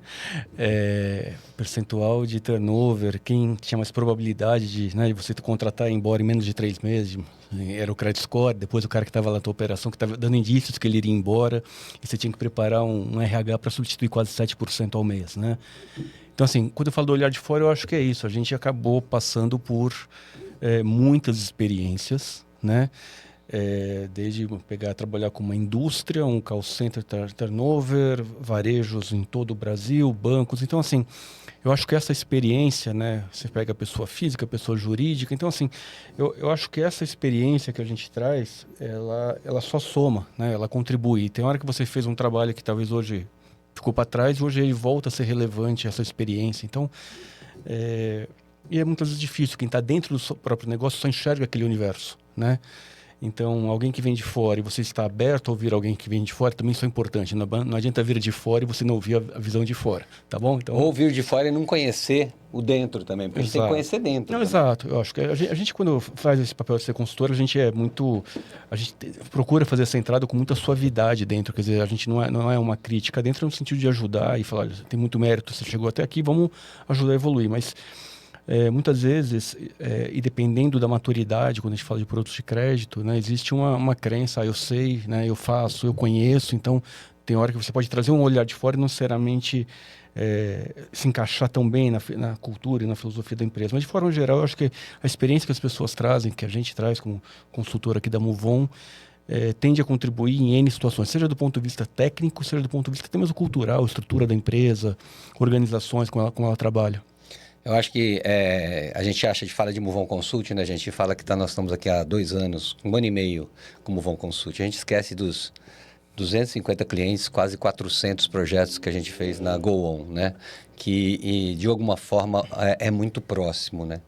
Percentual de turnover, quem tinha mais probabilidade de, né, de você contratar e ir embora em menos de 3 meses, era o credit score. Depois o cara que estava lá na tua operação, que estava dando indícios que ele iria embora, e você tinha que preparar um RH para substituir quase 7% ao mês, né? Então, assim, quando eu falo do olhar de fora, eu acho que é isso. A gente acabou passando por muitas experiências, né? Desde trabalhar com uma indústria, um call center turnover, varejos em todo o Brasil, bancos. Então, assim, eu acho que essa experiência, né? Você pega a pessoa física, a pessoa jurídica. Então, assim, eu acho que essa experiência que a gente traz, ela só soma, né? Ela contribui. Tem hora que você fez um trabalho que talvez hoje ficou para trás, hoje ele volta a ser relevante, essa experiência. Então, e é muitas vezes difícil. Quem está dentro do seu próprio negócio só enxerga aquele universo, né? Então, alguém que vem de fora e você está aberto a ouvir alguém que vem de fora, também isso é importante. Não adianta vir de fora e você não ouvir a visão de fora, tá bom? Então, ou vir de fora e não conhecer o dentro também, porque a gente tem que conhecer dentro. Não, exato. Eu acho que a gente, quando faz esse papel de ser consultor, a gente procura fazer essa entrada com muita suavidade dentro. Quer dizer, a gente não é uma crítica dentro no sentido de ajudar e falar, olha, tem muito mérito, você chegou até aqui, vamos ajudar a evoluir. Mas muitas vezes, e dependendo da maturidade, quando a gente fala de produtos de crédito, né, existe uma crença, eu sei, né, eu faço, eu conheço. Então, tem hora que você pode trazer um olhar de fora e não necessariamente se encaixar tão bem na cultura e na filosofia da empresa. Mas, de forma geral, eu acho que a experiência que as pessoas trazem, que a gente traz como consultor aqui da Move On, tende a contribuir em N situações, seja do ponto de vista técnico, seja do ponto de vista até mesmo cultural, estrutura da empresa, organizações com ela trabalha. Eu acho que a gente fala de Move On Consult, né? A gente fala que nós estamos aqui há 2 anos, 1 ano e meio com Move On Consult. A gente esquece dos 250 clientes, quase 400 projetos que a gente fez na Go On, né? Que de alguma forma é muito próximo, né,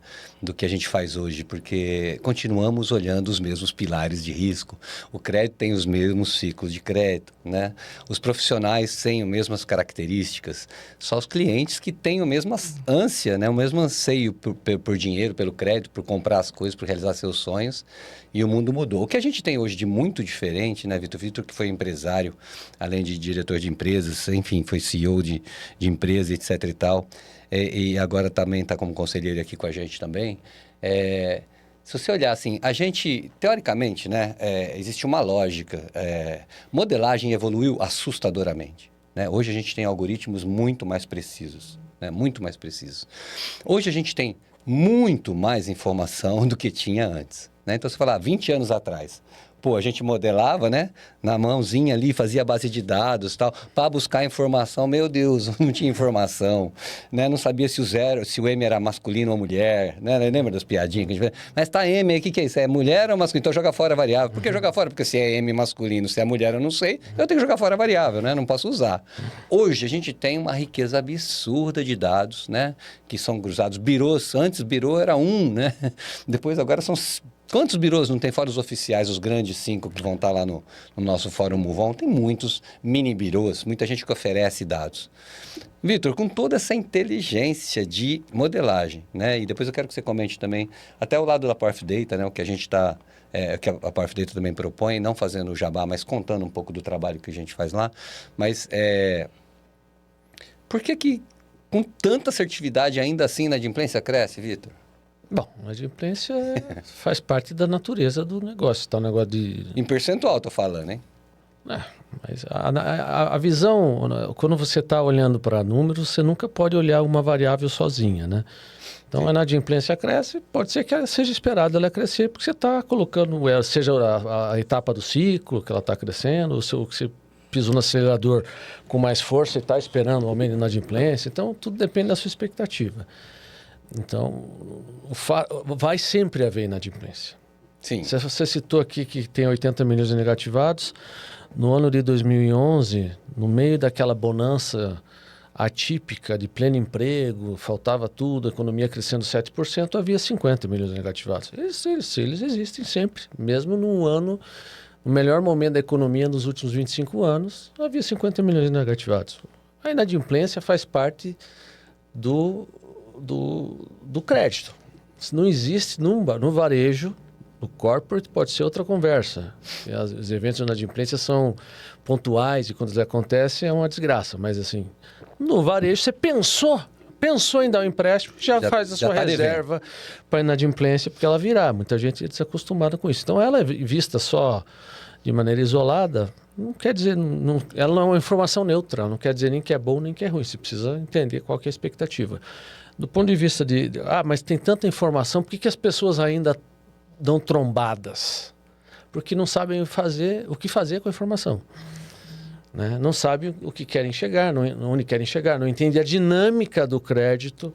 do que a gente faz hoje, porque continuamos olhando os mesmos pilares de risco. O crédito tem os mesmos ciclos de crédito, né? Os profissionais têm as mesmas características, só os clientes que têm a mesma ânsia, né, o mesmo anseio por dinheiro, pelo crédito, por comprar as coisas, por realizar seus sonhos, e o mundo mudou. O que a gente tem hoje de muito diferente, né, Vitor? Vitor, que foi empresário, além de diretor de empresas, enfim, foi CEO de empresa, etc. e tal, e agora também está como conselheiro aqui com a gente também. Se você olhar assim, a gente, teoricamente, né, existe uma lógica, modelagem evoluiu assustadoramente, né? Hoje a gente tem algoritmos muito mais precisos, né, muito mais precisos. Hoje a gente tem muito mais informação do que tinha antes, né? Então, você falar 20 anos atrás, Pô, a gente modelava, né? Na mãozinha ali, fazia a base de dados e tal, para buscar informação. Meu Deus, não tinha informação, né? Não sabia se o M era masculino ou mulher, né? Lembra das piadinhas que a gente fez? Mas tá M aí, o que é isso? É mulher ou masculino? Então joga fora a variável. Por que jogar fora? Porque se é M masculino, se é mulher, eu não sei. Eu tenho que jogar fora a variável, né? Não posso usar. Hoje a gente tem uma riqueza absurda de dados, né? Que são cruzados. Birôs, antes birô era um, né? Depois agora são... Quantos birôs não tem fora os oficiais, os grandes 5 que vão estar lá no nosso Fórum MoveOn? Tem muitos mini birôs, muita gente que oferece dados. Vitor, com toda essa inteligência de modelagem, né? E depois eu quero que você comente também, até o lado da Power of Data, né? O que a gente está... que a Power of Data também propõe, não fazendo o jabá, mas contando um pouco do trabalho que a gente faz lá. Mas por que com tanta assertividade ainda assim a inadimplência cresce, Vitor? Bom, a inadimplência faz parte da natureza do negócio. Tá um negócio de... Em percentual, tô falando, hein? Mas a visão, quando você está olhando para números, você nunca pode olhar uma variável sozinha, né? Então, a inadimplência cresce, pode ser que seja esperado ela crescer, porque você está colocando, seja a etapa do ciclo que ela está crescendo, ou se você pisou no acelerador com mais força e está esperando o aumento da inadimplência. Então, tudo depende da sua expectativa. Então, vai sempre haver inadimplência. Sim. Você citou aqui que tem 80 milhões de negativados. No ano de 2011, no meio daquela bonança atípica de pleno emprego, faltava tudo, a economia crescendo 7%, havia 50 milhões de negativados. Eles existem sempre. Mesmo no melhor momento da economia nos últimos 25 anos, havia 50 milhões de negativados. A inadimplência faz parte do crédito. Se não existe no varejo, no corporate, pode ser outra conversa. Os eventos de inadimplência são pontuais e quando eles acontecem é uma desgraça. Mas assim, no varejo você pensou em dar um empréstimo, já faz a sua reserva para inadimplência, porque ela virá. Muita gente é desacostumada com isso. Então ela é vista só de maneira isolada, não quer dizer, ela não é uma informação neutra, não quer dizer nem que é bom nem que é ruim. Você precisa entender qual que é a expectativa. Do ponto de vista mas tem tanta informação, por que as pessoas ainda dão trombadas? Porque não sabem o que fazer com a informação. Né? Não sabem o que querem chegar, onde querem chegar, não entendem a dinâmica do crédito.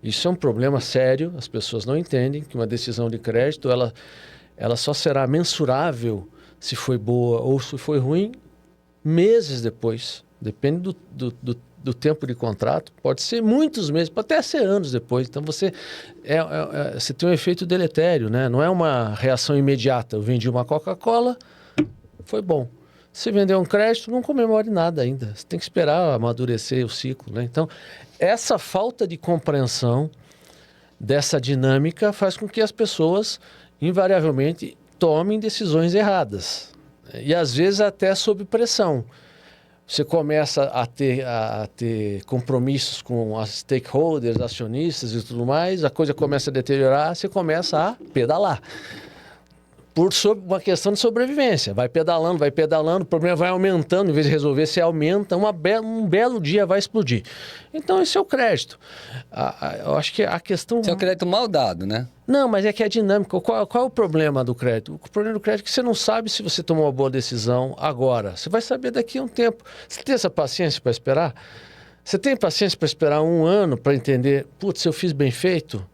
Isso é um problema sério, as pessoas não entendem que uma decisão de crédito ela só será mensurável se foi boa ou se foi ruim meses depois. Depende do tempo de contrato, pode ser muitos meses, pode até ser anos depois. Então você tem um efeito deletério, né? Não é uma reação imediata. Eu vendi uma Coca-Cola, foi bom. Se vendeu um crédito, não comemore nada ainda. Você tem que esperar amadurecer o ciclo, né? Então, essa falta de compreensão dessa dinâmica faz com que as pessoas, invariavelmente, tomem decisões erradas. E, às vezes, até sob pressão. Você começa a ter compromissos com as stakeholders, acionistas e tudo mais, a coisa começa a deteriorar, você começa a pedalar. Por uma questão de sobrevivência. Vai pedalando, o problema vai aumentando, em vez de resolver, você aumenta, um belo dia vai explodir. Então, esse é o crédito. Eu acho que a questão... Esse é o crédito mal dado, né? Não, mas é que é dinâmico. Qual é o problema do crédito? O problema do crédito é que você não sabe se você tomou uma boa decisão agora. Você vai saber daqui a um tempo. Você tem essa paciência para esperar? Você tem paciência para esperar um ano para entender, putz, eu fiz bem feito?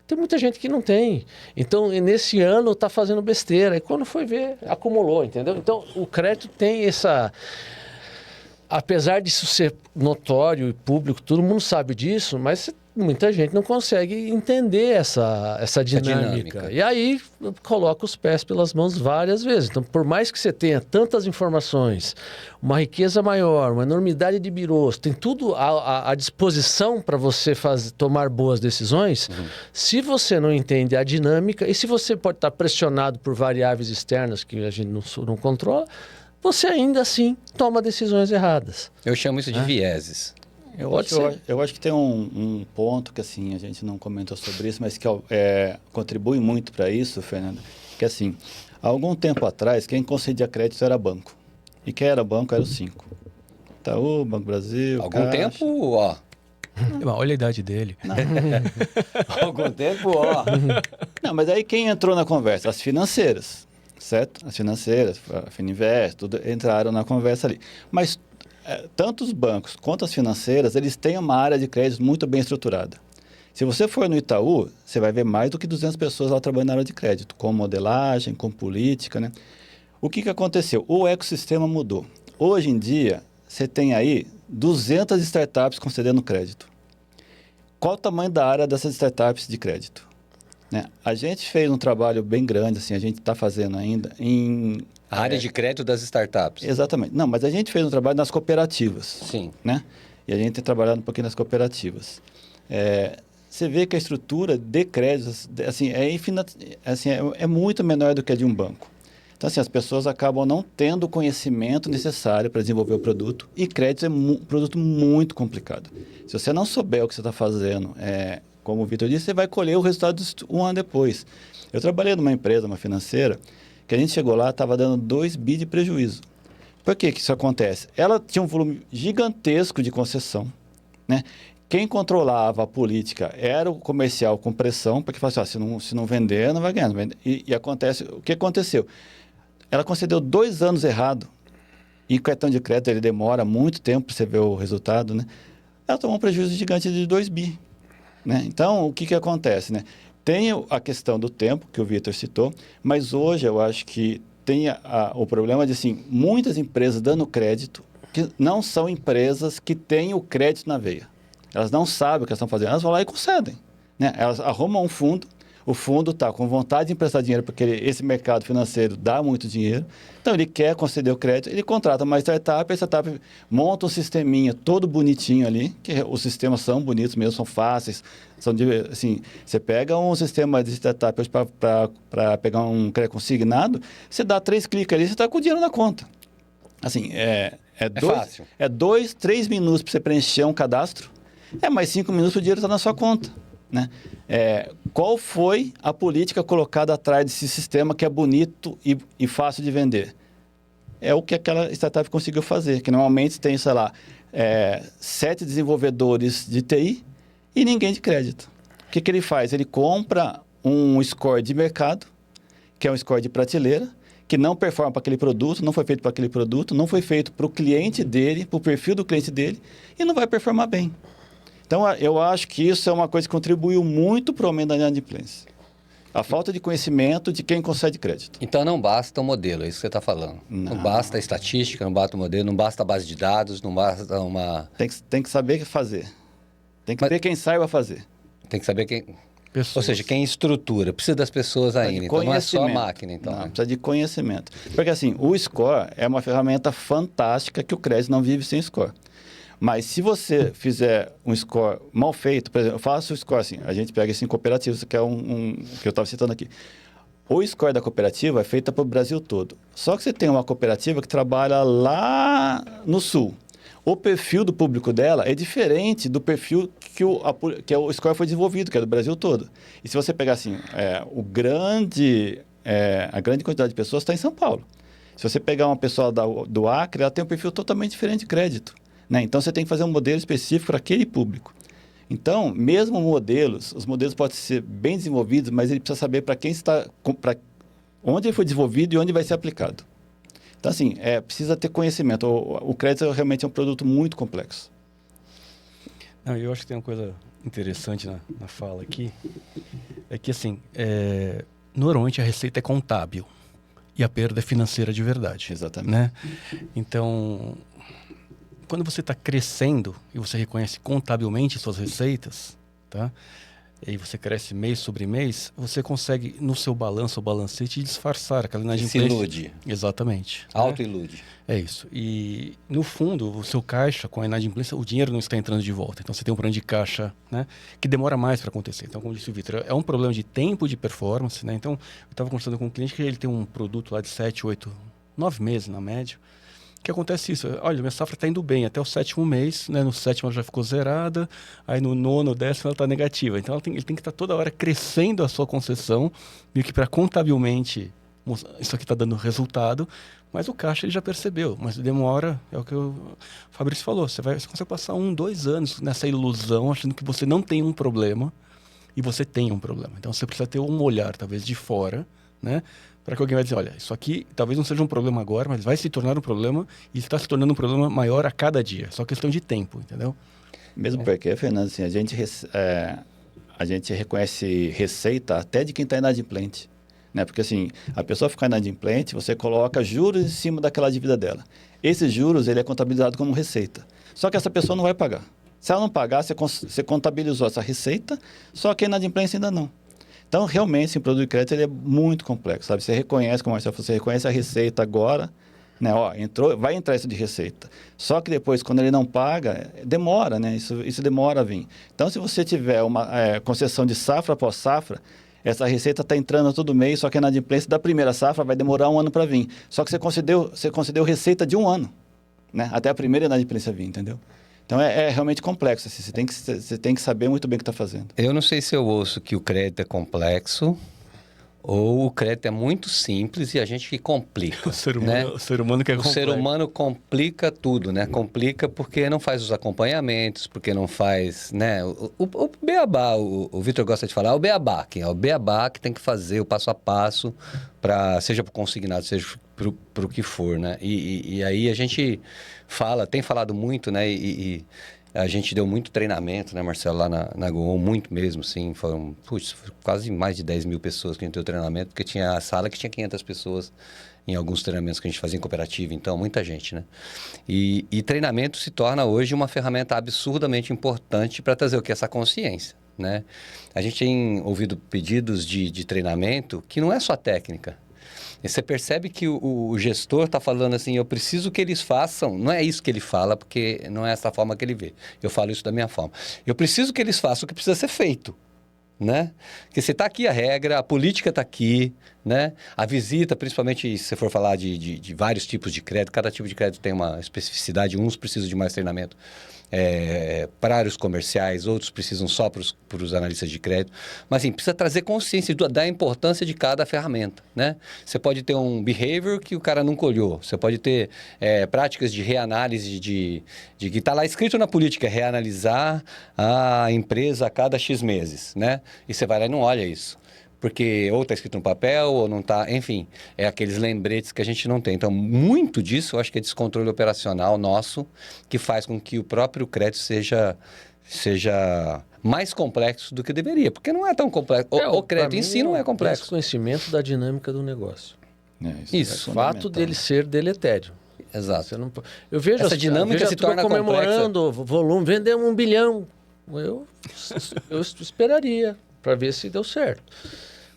Tem muita gente que não tem. Então, nesse ano, está fazendo besteira. E quando foi ver, acumulou, entendeu? Então, o crédito tem essa... Apesar disso ser notório e público, todo mundo sabe disso, mas muita gente não consegue entender essa dinâmica. E aí, coloca os pés pelas mãos várias vezes. Então, por mais que você tenha tantas informações, uma riqueza maior, uma enormidade de birôs, tem tudo à disposição para você tomar boas decisões, se você não entende a dinâmica, e se você pode estar pressionado por variáveis externas que a gente não controla, você ainda assim toma decisões erradas. Eu chamo isso de vieses. Eu acho que tem um ponto que assim, a gente não comentou sobre isso, mas que contribui muito para isso, Fernando, que assim, há algum tempo atrás, quem concedia crédito era banco. E quem era banco era o 5. Itaú, Banco Brasil, Algum Caixa. tempo, ó. Olha a idade dele. Algum tempo, ó. Não, mas aí quem entrou na conversa? As financeiras. certo? As financeiras, a Fininvest, tudo entraram na conversa ali. Mas tanto os bancos quanto as financeiras, eles têm uma área de crédito muito bem estruturada. Se você for no Itaú, você vai ver mais do que 200 pessoas lá trabalhando na área de crédito, com modelagem, com política, né? O que aconteceu? O ecossistema mudou. Hoje em dia, você tem aí 200 startups concedendo crédito. Qual o tamanho da área dessas startups de crédito? Né? A gente fez um trabalho bem grande, assim, a gente está fazendo ainda em... A área de crédito das startups. Exatamente. Não, mas a gente fez um trabalho nas cooperativas. Sim. Né? E a gente tem trabalhado um pouquinho nas cooperativas. Você vê que a estrutura de créditos assim, é muito menor do que a de um banco. Então, assim, as pessoas acabam não tendo o conhecimento necessário para desenvolver o produto. E crédito é um produto muito complicado. Se você não souber o que você está fazendo, como o Vitor disse, você vai colher o resultado um ano depois. Eu trabalhei numa empresa, uma financeira, que a gente chegou lá, estava dando 2 bi de prejuízo. Por que isso acontece? Ela tinha um volume gigantesco de concessão, né? Quem controlava a política era o comercial com pressão, porque falava assim, se não vender, não vai ganhar. E acontece, o que aconteceu? Ela concedeu 2 anos errado, e o cartão de crédito ele demora muito tempo para você ver o resultado, né? Ela tomou um prejuízo gigante de 2 bi. Né? Então, o que acontece? Né? Tem a questão do tempo, que o Vitor citou, mas hoje eu acho que tem o problema de, assim, muitas empresas dando crédito, que não são empresas que têm o crédito na veia. Elas não sabem o que elas estão fazendo, elas vão lá e concedem. Né? Elas arrumam um fundo, o fundo está com vontade de emprestar dinheiro, porque esse mercado financeiro dá muito dinheiro, então ele quer conceder o crédito, ele contrata uma startup, a startup monta um sisteminha todo bonitinho ali, que os sistemas são bonitos mesmo, são fáceis, assim, você pega um sistema de startup para pegar um crédito consignado, você dá 3 cliques ali, você está com o dinheiro na conta. Assim, fácil. 2, 3 minutos para você preencher um cadastro, mais 5 minutos o dinheiro está na sua conta. Né? Qual foi a política colocada atrás desse sistema que é bonito e fácil de vender? É o que aquela startup conseguiu fazer, que normalmente tem, sei lá, 7 desenvolvedores de TI e ninguém de crédito. O que ele faz? Ele compra um score de mercado, que é um score de prateleira, que não performa para aquele produto, não foi feito para aquele produto, não foi feito para o cliente dele, para o perfil do cliente dele, e não vai performar bem. Então, eu acho que isso é uma coisa que contribuiu muito para o aumento da inadimplência. A falta de conhecimento de quem concede crédito. Então, não basta o modelo, é isso que você está falando. Não basta a estatística, não basta o modelo, não basta a base de dados, não basta uma... Tem que saber fazer. Tem que ver quem saiba fazer. Tem que saber quem... Pessoas. Ou seja, quem estrutura. Precisa das pessoas ainda. Então, não é só a máquina. Então, não, precisa de conhecimento. Porque, assim, o score é uma ferramenta fantástica que o crédito não vive sem score. Mas se você fizer um score mal feito, por exemplo, eu faço o score assim, a gente pega assim cooperativas, que é que eu estava citando aqui. O score da cooperativa é feita para o Brasil todo. Só que você tem uma cooperativa que trabalha lá no sul. O perfil do público dela é diferente do perfil que o score foi desenvolvido, que é do Brasil todo. E se você pegar assim, a grande quantidade de pessoas está em São Paulo. Se você pegar uma pessoa do Acre, ela tem um perfil totalmente diferente de crédito. Né? Então, você tem que fazer um modelo específico para aquele público. Então, mesmo os modelos podem ser bem desenvolvidos, mas ele precisa saber para quem está, onde ele foi desenvolvido e onde vai ser aplicado. Então, assim, precisa ter conhecimento. O crédito realmente é um produto muito complexo. Não, eu acho que tem uma coisa interessante na fala aqui, é que, assim, normalmente a receita é contábil e a perda é financeira de verdade. Exatamente. Né? Então... Quando você está crescendo e você reconhece contabilmente suas receitas, tá? E aí você cresce mês sobre mês, você consegue, no seu balanço ou balancete, disfarçar aquela inadimplência. Se ilude. Exatamente. Auto-ilude. É isso. E, no fundo, o seu caixa, com a inadimplência, o dinheiro não está entrando de volta. Então, você tem um plano de caixa, né, que demora mais para acontecer. Então, como disse o Vitor, é um problema de tempo de performance. Né? Então, eu estava conversando com um cliente que ele tem um produto lá de 7, 8, 9 meses, na média. Que acontece isso, olha, minha safra está indo bem até o 7º mês, né? No 7º ela já ficou zerada, aí no 9º, 10º ela está negativa. Então ele tem que estar toda hora crescendo a sua concessão, meio que para contabilmente isso aqui está dando resultado, mas o caixa ele já percebeu, mas demora, é o que o Fabrício falou, você consegue passar 1, 2 anos nessa ilusão, achando que você não tem um problema e você tem um problema. Então você precisa ter um olhar, talvez, de fora, né? para que alguém vai dizer, olha, isso aqui talvez não seja um problema agora, mas vai se tornar um problema e está se tornando um problema maior a cada dia. É só questão de tempo, entendeu? Mesmo porque, Fernando, assim, a gente reconhece receita até de quem está inadimplente. Né? Porque assim, a pessoa ficar inadimplente, você coloca juros em cima daquela dívida dela. Esses juros, ele é contabilizado como receita. Só que essa pessoa não vai pagar. Se ela não pagar, você contabilizou essa receita, só que a inadimplência ainda não. Então, realmente, esse produto de crédito ele é muito complexo, sabe? Você reconhece, como você reconhece a receita agora, né? Ó, vai entrar isso de receita. Só que depois, quando ele não paga, demora, né? Isso demora a vir. Então, se você tiver uma concessão de safra após safra, essa receita está entrando todo mês, só que a inadimplência da primeira safra vai demorar 1 ano para vir. Só que você concedeu receita de 1 ano, né? Até a primeira inadimplência vir, entendeu? Então, é realmente complexo. Assim, você tem que saber muito bem o que está fazendo. Eu não sei se eu ouço que o crédito é complexo ou o crédito é muito simples e a gente que complica. O ser né? humano que é complexo. O ser humano complica tudo, né? Complica porque não faz os acompanhamentos, porque não faz, né? O beabá, o Vitor gosta de falar, o beabá, o beabá que tem que fazer o passo a passo, seja para o consignado, seja para o que for, né? E aí a gente tem falado muito, né? E a gente deu muito treinamento, né, Marcelo, lá na Go, muito mesmo, sim. Foram quase mais de 10 mil pessoas que a gente deu treinamento, porque tinha a sala que tinha 500 pessoas em alguns treinamentos que a gente fazia em cooperativa, então, muita gente, né? E treinamento se torna hoje uma ferramenta absurdamente importante para trazer o que? Essa consciência, né? A gente tem ouvido pedidos de treinamento que não é só técnica. E você percebe que o gestor está falando assim, eu preciso que eles façam, não é isso que ele fala, porque não é essa forma que ele vê. Eu falo isso da minha forma. Eu preciso que eles façam o que precisa ser feito, né? Porque se está aqui a regra, a política está aqui, né? A visita, principalmente se você for falar de vários tipos de crédito, cada tipo de crédito tem uma especificidade, uns precisam de mais treinamento para áreas comerciais, outros precisam só para os analistas de crédito. Mas, assim, precisa trazer consciência da importância de cada ferramenta, né? Você pode ter um behavior que o cara nunca olhou. Você pode ter práticas de reanálise de que está lá escrito na política, reanalisar a empresa a cada X meses, né? E você vai lá e não olha isso. Porque ou está escrito no papel, ou não está... Enfim, é aqueles lembretes que a gente não tem. Então, muito disso, eu acho que é descontrole operacional nosso, que faz com que o próprio crédito seja mais complexo do que deveria. Porque não é tão complexo. O crédito em si não é complexo. Desconhecimento da dinâmica do negócio. Isso. O fato dele ser deletério. Exato. Você não... Eu vejo essa dinâmica se torna comemorando o volume, vendemos 1 bilhão. Eu esperaria para ver se deu certo.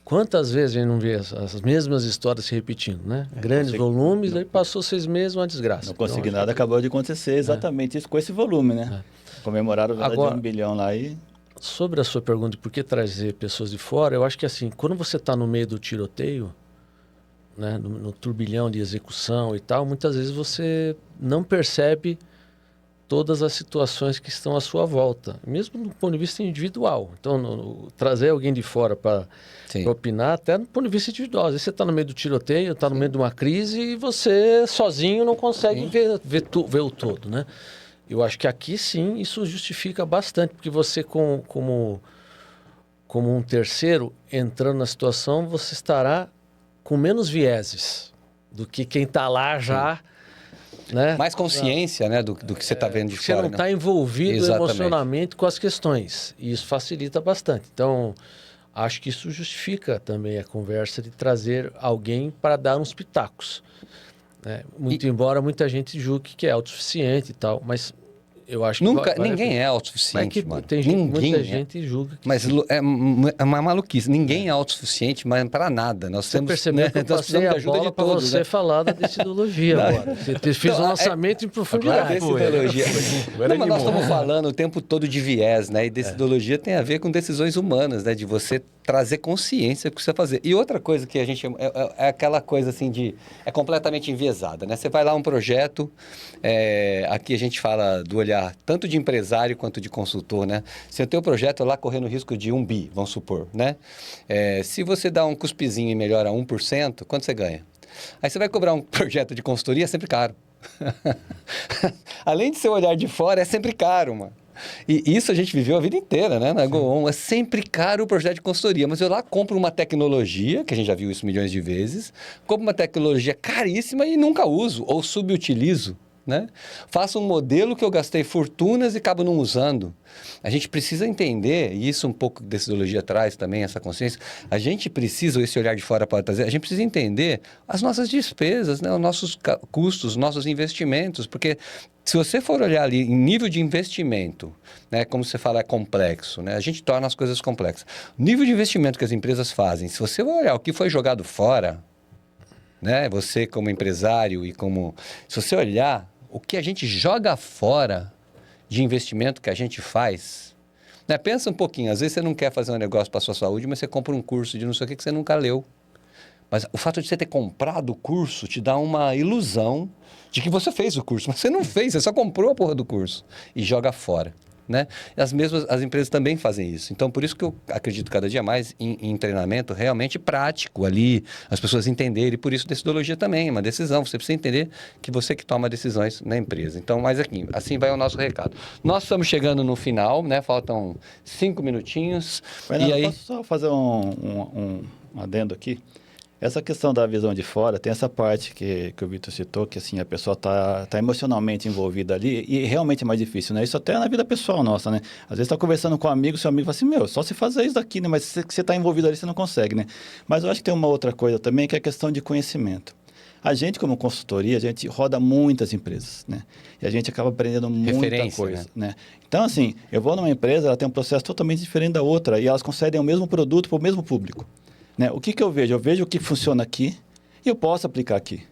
Quantas vezes a gente não vê as mesmas histórias se repetindo, né? Grandes volumes, aí passou 6 meses, uma desgraça. Não consegui nada, acabou de acontecer exatamente isso com esse volume, né? Comemoraram a venda de 1 bilhão lá e... Sobre a sua pergunta de por que trazer pessoas de fora, eu acho que assim, quando você está no meio do tiroteio, né, no turbilhão de execução e tal, muitas vezes você não percebe todas as situações que estão à sua volta, mesmo do ponto de vista individual. Então, trazer alguém de fora para opinar, até do ponto de vista individual. Às vezes você está no meio do tiroteio, está no meio de uma crise e você sozinho não consegue ver o todo, né? Eu acho que aqui sim isso justifica bastante, porque você como um terceiro entrando na situação, você estará com menos vieses do que quem está lá já... Né? Mais consciência, né, do que você está vendo de fora. Você não está envolvido emocionalmente com as questões. E isso facilita bastante. Então, acho que isso justifica também a conversa de trazer alguém para dar uns pitacos. Né? Embora muita gente julgue que é autossuficiente e tal, mas eu acho que... Ninguém é autossuficiente, mano. Tem muita gente julga que mas é uma maluquice. Ninguém é autossuficiente, mas para nada. Nós você percebeu que eu passei a bola para você, né? Falar da decidologia agora. Você fez um lançamento em profundidade. Decidologia. Mas nós estamos falando o tempo todo de viés, né? E decidologia tem a ver com decisões humanas, né? De você trazer consciência do que você fazer. E outra coisa que a gente... É aquela coisa assim é completamente enviesada, né? Você vai lá um projeto, aqui a gente fala do olhar tanto de empresário quanto de consultor, né? Se o teu projeto é lá correndo risco de 1 bi, vamos supor, né? Se você dá um cuspizinho e melhora 1%, quanto você ganha? Aí você vai cobrar um projeto de consultoria, é sempre caro. Além de seu olhar de fora, é sempre caro, mano. E isso a gente viveu a vida inteira, né? Na Go-On. É sempre caro o projeto de consultoria. Mas eu lá compro uma tecnologia, que a gente já viu isso milhões de vezes, compro uma tecnologia caríssima e nunca uso, ou subutilizo, né? Faço um modelo que eu gastei fortunas e acabo não usando. A gente precisa entender, e isso um pouco dessa ideologia traz também, essa consciência, a gente precisa, ou esse olhar de fora pode trazer, a gente precisa entender as nossas despesas, né? Os nossos custos, nossos investimentos, porque se você for olhar ali em nível de investimento, né, como você fala, é complexo, né? A gente torna as coisas complexas. O nível de investimento que as empresas fazem, se você olhar o que foi jogado fora, né, você como empresário e como... Se você olhar o que a gente joga fora de investimento que a gente faz, né? Pensa um pouquinho, às vezes você não quer fazer um negócio para a sua saúde, mas você compra um curso de não sei o que você nunca leu. Mas o fato de você ter comprado o curso te dá uma ilusão de que você fez o curso. Mas você não fez, você só comprou a porra do curso e joga fora, né? As empresas também fazem isso. Então, por isso que eu acredito cada dia mais em treinamento realmente prático ali, as pessoas entenderem. E por isso, decidologia também é uma decisão. Você precisa entender que você que toma decisões na empresa. Então, mas aqui, assim vai o nosso recado. Nós estamos chegando no final, né? Faltam 5 minutinhos. Fernando, e aí... posso só fazer um adendo aqui? Essa questão da visão de fora, tem essa parte que o Vitor citou, que assim, a pessoa tá emocionalmente envolvida ali e realmente é mais difícil, né? Isso até na vida pessoal nossa, né? Às vezes tá conversando com um amigo, seu amigo fala assim, meu, só se fazer isso daqui, né? Mas se você tá envolvido ali, você não consegue, né? Mas eu acho que tem uma outra coisa também, que é a questão de conhecimento. A gente, como consultoria, a gente roda muitas empresas, né? E a gente acaba aprendendo muita coisa, né? Então, assim, eu vou numa empresa, ela tem um processo totalmente diferente da outra e elas concedem o mesmo produto para o mesmo público. Né? O que eu vejo? Eu vejo o que funciona aqui e eu posso aplicar aqui.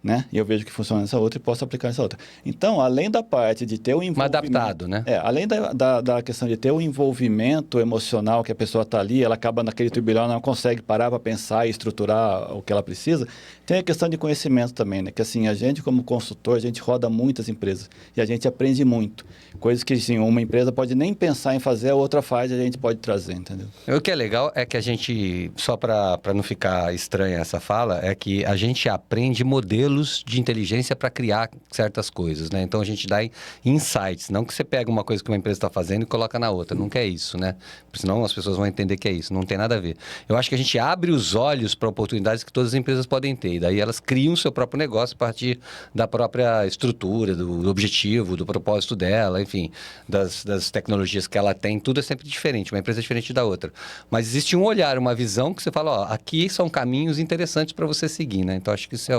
Né? E eu vejo que funciona nessa outra e posso aplicar nessa outra. Então, além da parte de ter o envolvimento... Mais adaptado, né? Além da questão de ter o envolvimento emocional que a pessoa está ali, ela acaba naquele turbilhão, não consegue parar para pensar e estruturar o que ela precisa, tem a questão de conhecimento também, né? Que assim, a gente como consultor, a gente roda muitas empresas e a gente aprende muito. Coisas que assim, uma empresa pode nem pensar em fazer, a outra faz e a gente pode trazer, entendeu? O que é legal é que a gente, só para não ficar estranha essa fala, é que a gente aprende modelos de inteligência para criar certas coisas, né? Então a gente dá insights, não que você pega uma coisa que uma empresa está fazendo e coloca na outra, nunca é isso, né? Porque senão as pessoas vão entender que é isso, não tem nada a ver. Eu acho que a gente abre os olhos para oportunidades que todas as empresas podem ter, e daí elas criam o seu próprio negócio a partir da própria estrutura, do objetivo, do propósito dela, enfim, das tecnologias que ela tem, tudo é sempre diferente, uma empresa é diferente da outra. Mas existe um olhar, uma visão que você fala, ó, aqui são caminhos interessantes para você seguir, né? Então acho que isso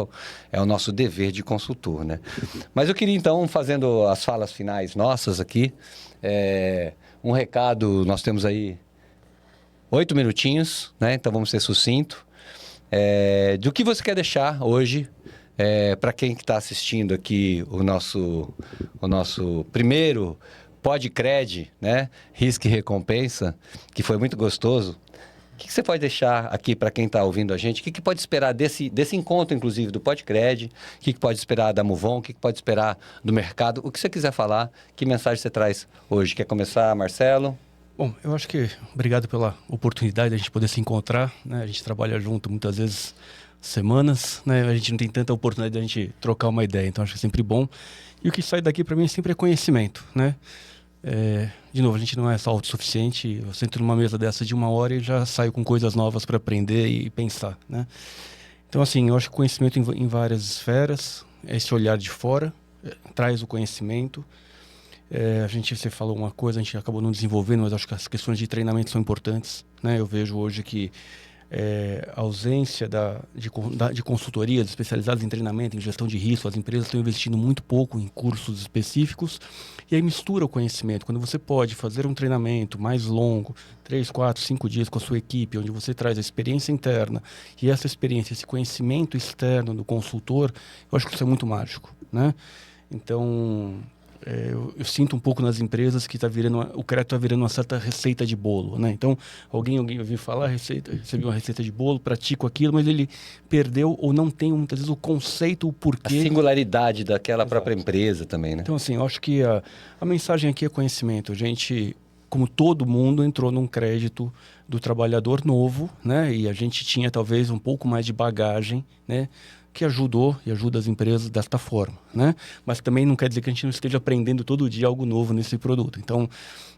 é o nosso dever de consultor, né? Mas eu queria então, fazendo as falas finais nossas aqui, um recado, nós temos aí 8 minutinhos, né? Então vamos ser sucinto. Do que você quer deixar hoje para quem está assistindo aqui o nosso primeiro Podcred, né? Risco e Recompensa, que foi muito gostoso. O que você pode deixar aqui para quem está ouvindo a gente? O que pode esperar desse encontro, inclusive, do Podcred? O que pode esperar da Muvon? O que pode esperar do mercado? O que você quiser falar, que mensagem você traz hoje? Quer começar, Marcelo? Bom, eu acho que obrigado pela oportunidade de a gente poder se encontrar, né? A gente trabalha junto muitas vezes semanas, né? A gente não tem tanta oportunidade de a gente trocar uma ideia, então acho que é sempre bom. E o que sai daqui para mim sempre é conhecimento, né? De novo, a gente não é só autossuficiente. Eu sento numa mesa dessa de 1 hora e já saio com coisas novas para aprender e pensar, né? Então, assim, eu acho que conhecimento em várias esferas, esse olhar de fora, traz o conhecimento. Você falou uma coisa, a gente acabou não desenvolvendo, mas acho que as questões de treinamento são importantes, né? Eu vejo hoje que a ausência de consultorias especializadas em treinamento, em gestão de risco, as empresas estão investindo muito pouco em cursos específicos e aí mistura o conhecimento. Quando você pode fazer um treinamento mais longo, 3, 4, 5 dias com a sua equipe, onde você traz a experiência interna e essa experiência, esse conhecimento externo do consultor, eu acho que isso é muito mágico, né? Então, eu sinto um pouco nas empresas que o crédito está virando uma certa receita de bolo, né? Então, alguém ouviu falar, recebi uma receita de bolo, pratico aquilo, mas ele perdeu ou não tem muitas vezes o conceito, o porquê. A singularidade daquela própria empresa também, né? Então, assim, eu acho que a mensagem aqui é conhecimento. A gente, como todo mundo, entrou num crédito do trabalhador novo, né? E a gente tinha talvez um pouco mais de bagagem, né? que ajudou e ajuda as empresas desta forma, né? Mas também não quer dizer que a gente não esteja aprendendo todo dia algo novo nesse produto. Então,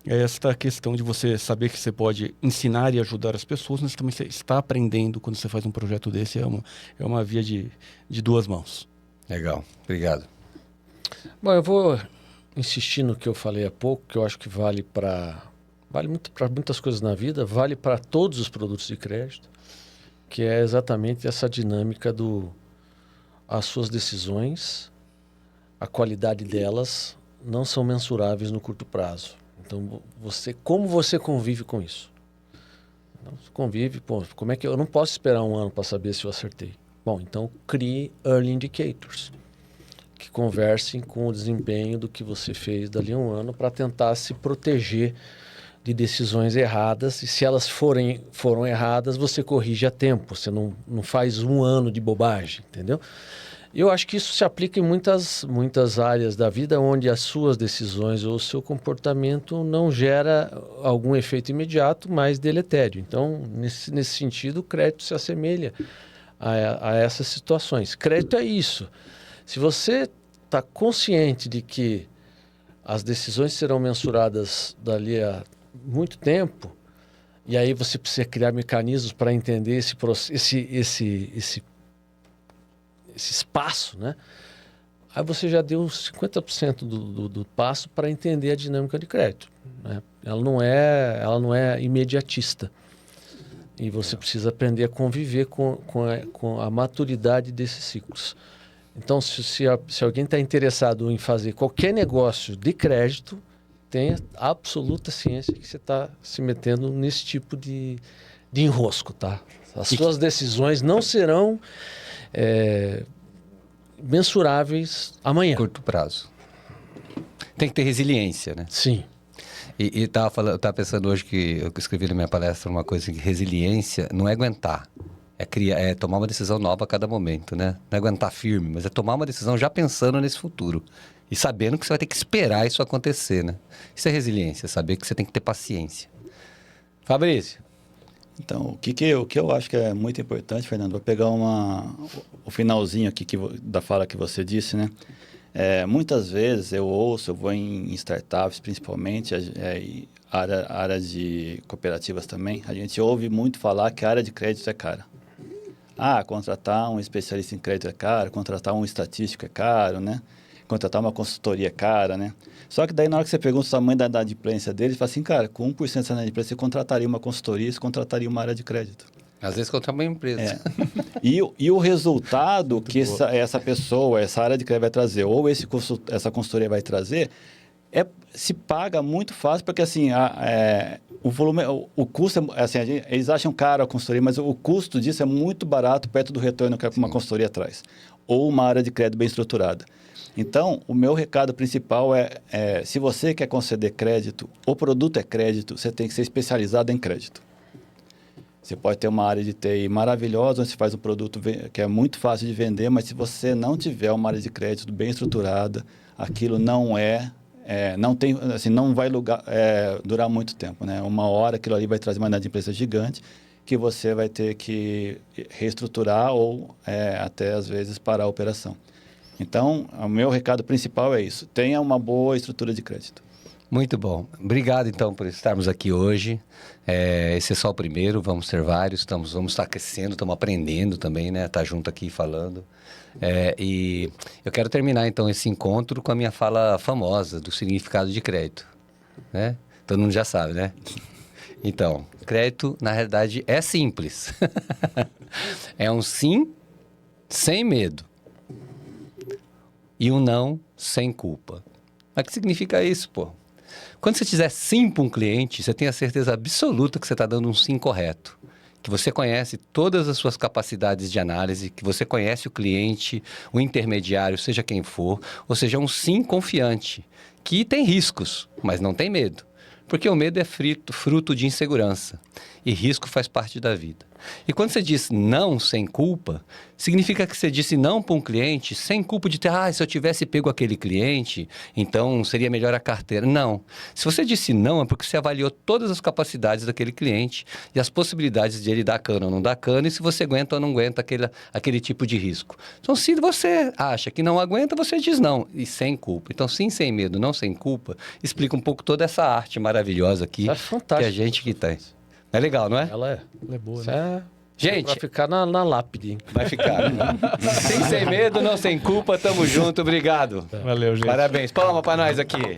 é esta questão de você saber que você pode ensinar e ajudar as pessoas, mas também você está aprendendo quando você faz um projeto desse, é uma via de duas mãos. Legal, obrigado. Bom, eu vou insistir no que eu falei há pouco, que eu acho que vale muito para muitas coisas na vida, vale para todos os produtos de crédito, que é exatamente essa dinâmica as suas decisões, a qualidade delas não são mensuráveis no curto prazo. Então, como você convive com isso? Você convive, como é que eu não posso esperar um ano para saber se eu acertei? Bom, então crie early indicators, que conversem com o desempenho do que você fez dali a um ano para tentar se proteger de decisões erradas. E se elas foram erradas, você corrige a tempo. Você não faz um ano de bobagem, entendeu? Eu acho que isso se aplica em muitas áreas da vida onde as suas decisões ou o seu comportamento não gera algum efeito imediato, mas deletério. Então, nesse sentido, o crédito se assemelha a essas situações. Crédito é isso. Se você está consciente de que as decisões serão mensuradas dali a muito tempo, e aí você precisa criar mecanismos para entender esse espaço, né? Aí você já deu 50% do passo para entender a dinâmica de crédito, né? Ela não é imediatista. E você precisa aprender a conviver com a maturidade desses ciclos. Então, se alguém está interessado em fazer qualquer negócio de crédito, tenha absoluta ciência que você está se metendo nesse tipo de enrosco, tá? As suas decisões não serão mensuráveis amanhã. Curto prazo. Tem que ter resiliência, né? Sim. E tava pensando hoje que eu escrevi na minha palestra uma coisa que resiliência não é aguentar. É tomar uma decisão nova a cada momento, né? Não é aguentar firme, mas é tomar uma decisão já pensando nesse futuro. E sabendo que você vai ter que esperar isso acontecer, né? Isso é resiliência, saber que você tem que ter paciência. Fabrício. Então, o que eu acho que é muito importante, Fernando, vou pegar o finalzinho aqui da fala que você disse, né? Muitas vezes eu vou em startups, principalmente, área de cooperativas também, a gente ouve muito falar que a área de crédito é cara. Contratar um especialista em crédito é caro, contratar um estatístico é caro, né? Contratar uma consultoria é cara, né? Só que daí na hora que você pergunta o tamanho da inadimplência deles, fala assim, cara, com 1% dessa inadimplência você contrataria uma consultoria, você contrataria uma área de crédito. Às vezes contratar uma empresa. E o resultado que essa pessoa, essa área de crédito vai trazer, ou essa consultoria vai trazer, se paga muito fácil, porque assim, o volume, o custo, assim, eles acham caro a consultoria, mas o custo disso é muito barato perto do retorno que uma consultoria traz. Ou uma área de crédito bem estruturada. Então, o meu recado principal se você quer conceder crédito, o produto é crédito, você tem que ser especializado em crédito. Você pode ter uma área de TI maravilhosa, onde você faz um produto que é muito fácil de vender, mas se você não tiver uma área de crédito bem estruturada, aquilo não tem, assim, não vai durar muito tempo, né? Uma hora aquilo ali vai trazer uma inadimplência gigante que você vai ter que reestruturar ou até às vezes parar a operação. Então, o meu recado principal é isso. Tenha uma boa estrutura de crédito. Muito bom. Obrigado, então, por estarmos aqui hoje. Esse é só o primeiro, vamos ter vários. Vamos estar crescendo, estamos aprendendo também, né? Estar junto aqui falando. E eu quero terminar, então, esse encontro com a minha fala famosa do significado de crédito, né? Todo mundo já sabe, né? Então, crédito, na realidade, é simples. É um sim sem medo. E um não sem culpa. Mas o que significa isso, pô? Quando você dizer sim para um cliente, você tem a certeza absoluta que você está dando um sim correto. Que você conhece todas as suas capacidades de análise, que você conhece o cliente, o intermediário, seja quem for. Ou seja, um sim confiante, que tem riscos, mas não tem medo. Porque o medo é fruto de insegurança. E risco faz parte da vida. E quando você diz não sem culpa, significa que você disse não para um cliente sem culpa de ter, se eu tivesse pego aquele cliente, então seria melhor a carteira. Não. Se você disse não, é porque você avaliou todas as capacidades daquele cliente e as possibilidades de ele dar cana ou não dar cana, e se você aguenta ou não aguenta aquele tipo de risco. Então, se você acha que não aguenta, você diz não, e sem culpa. Então, sim, sem medo, não sem culpa, explica um pouco toda essa arte maravilhosa aqui Isso é fantástico. que a gente que tem. É legal, não é? Ela é. Ela é boa, Isso né? Gente, vai ficar na lápide. Hein? vai ficar. Sem medo, não sem culpa, tamo junto, obrigado. Valeu, gente. Parabéns, palma pra nós aqui.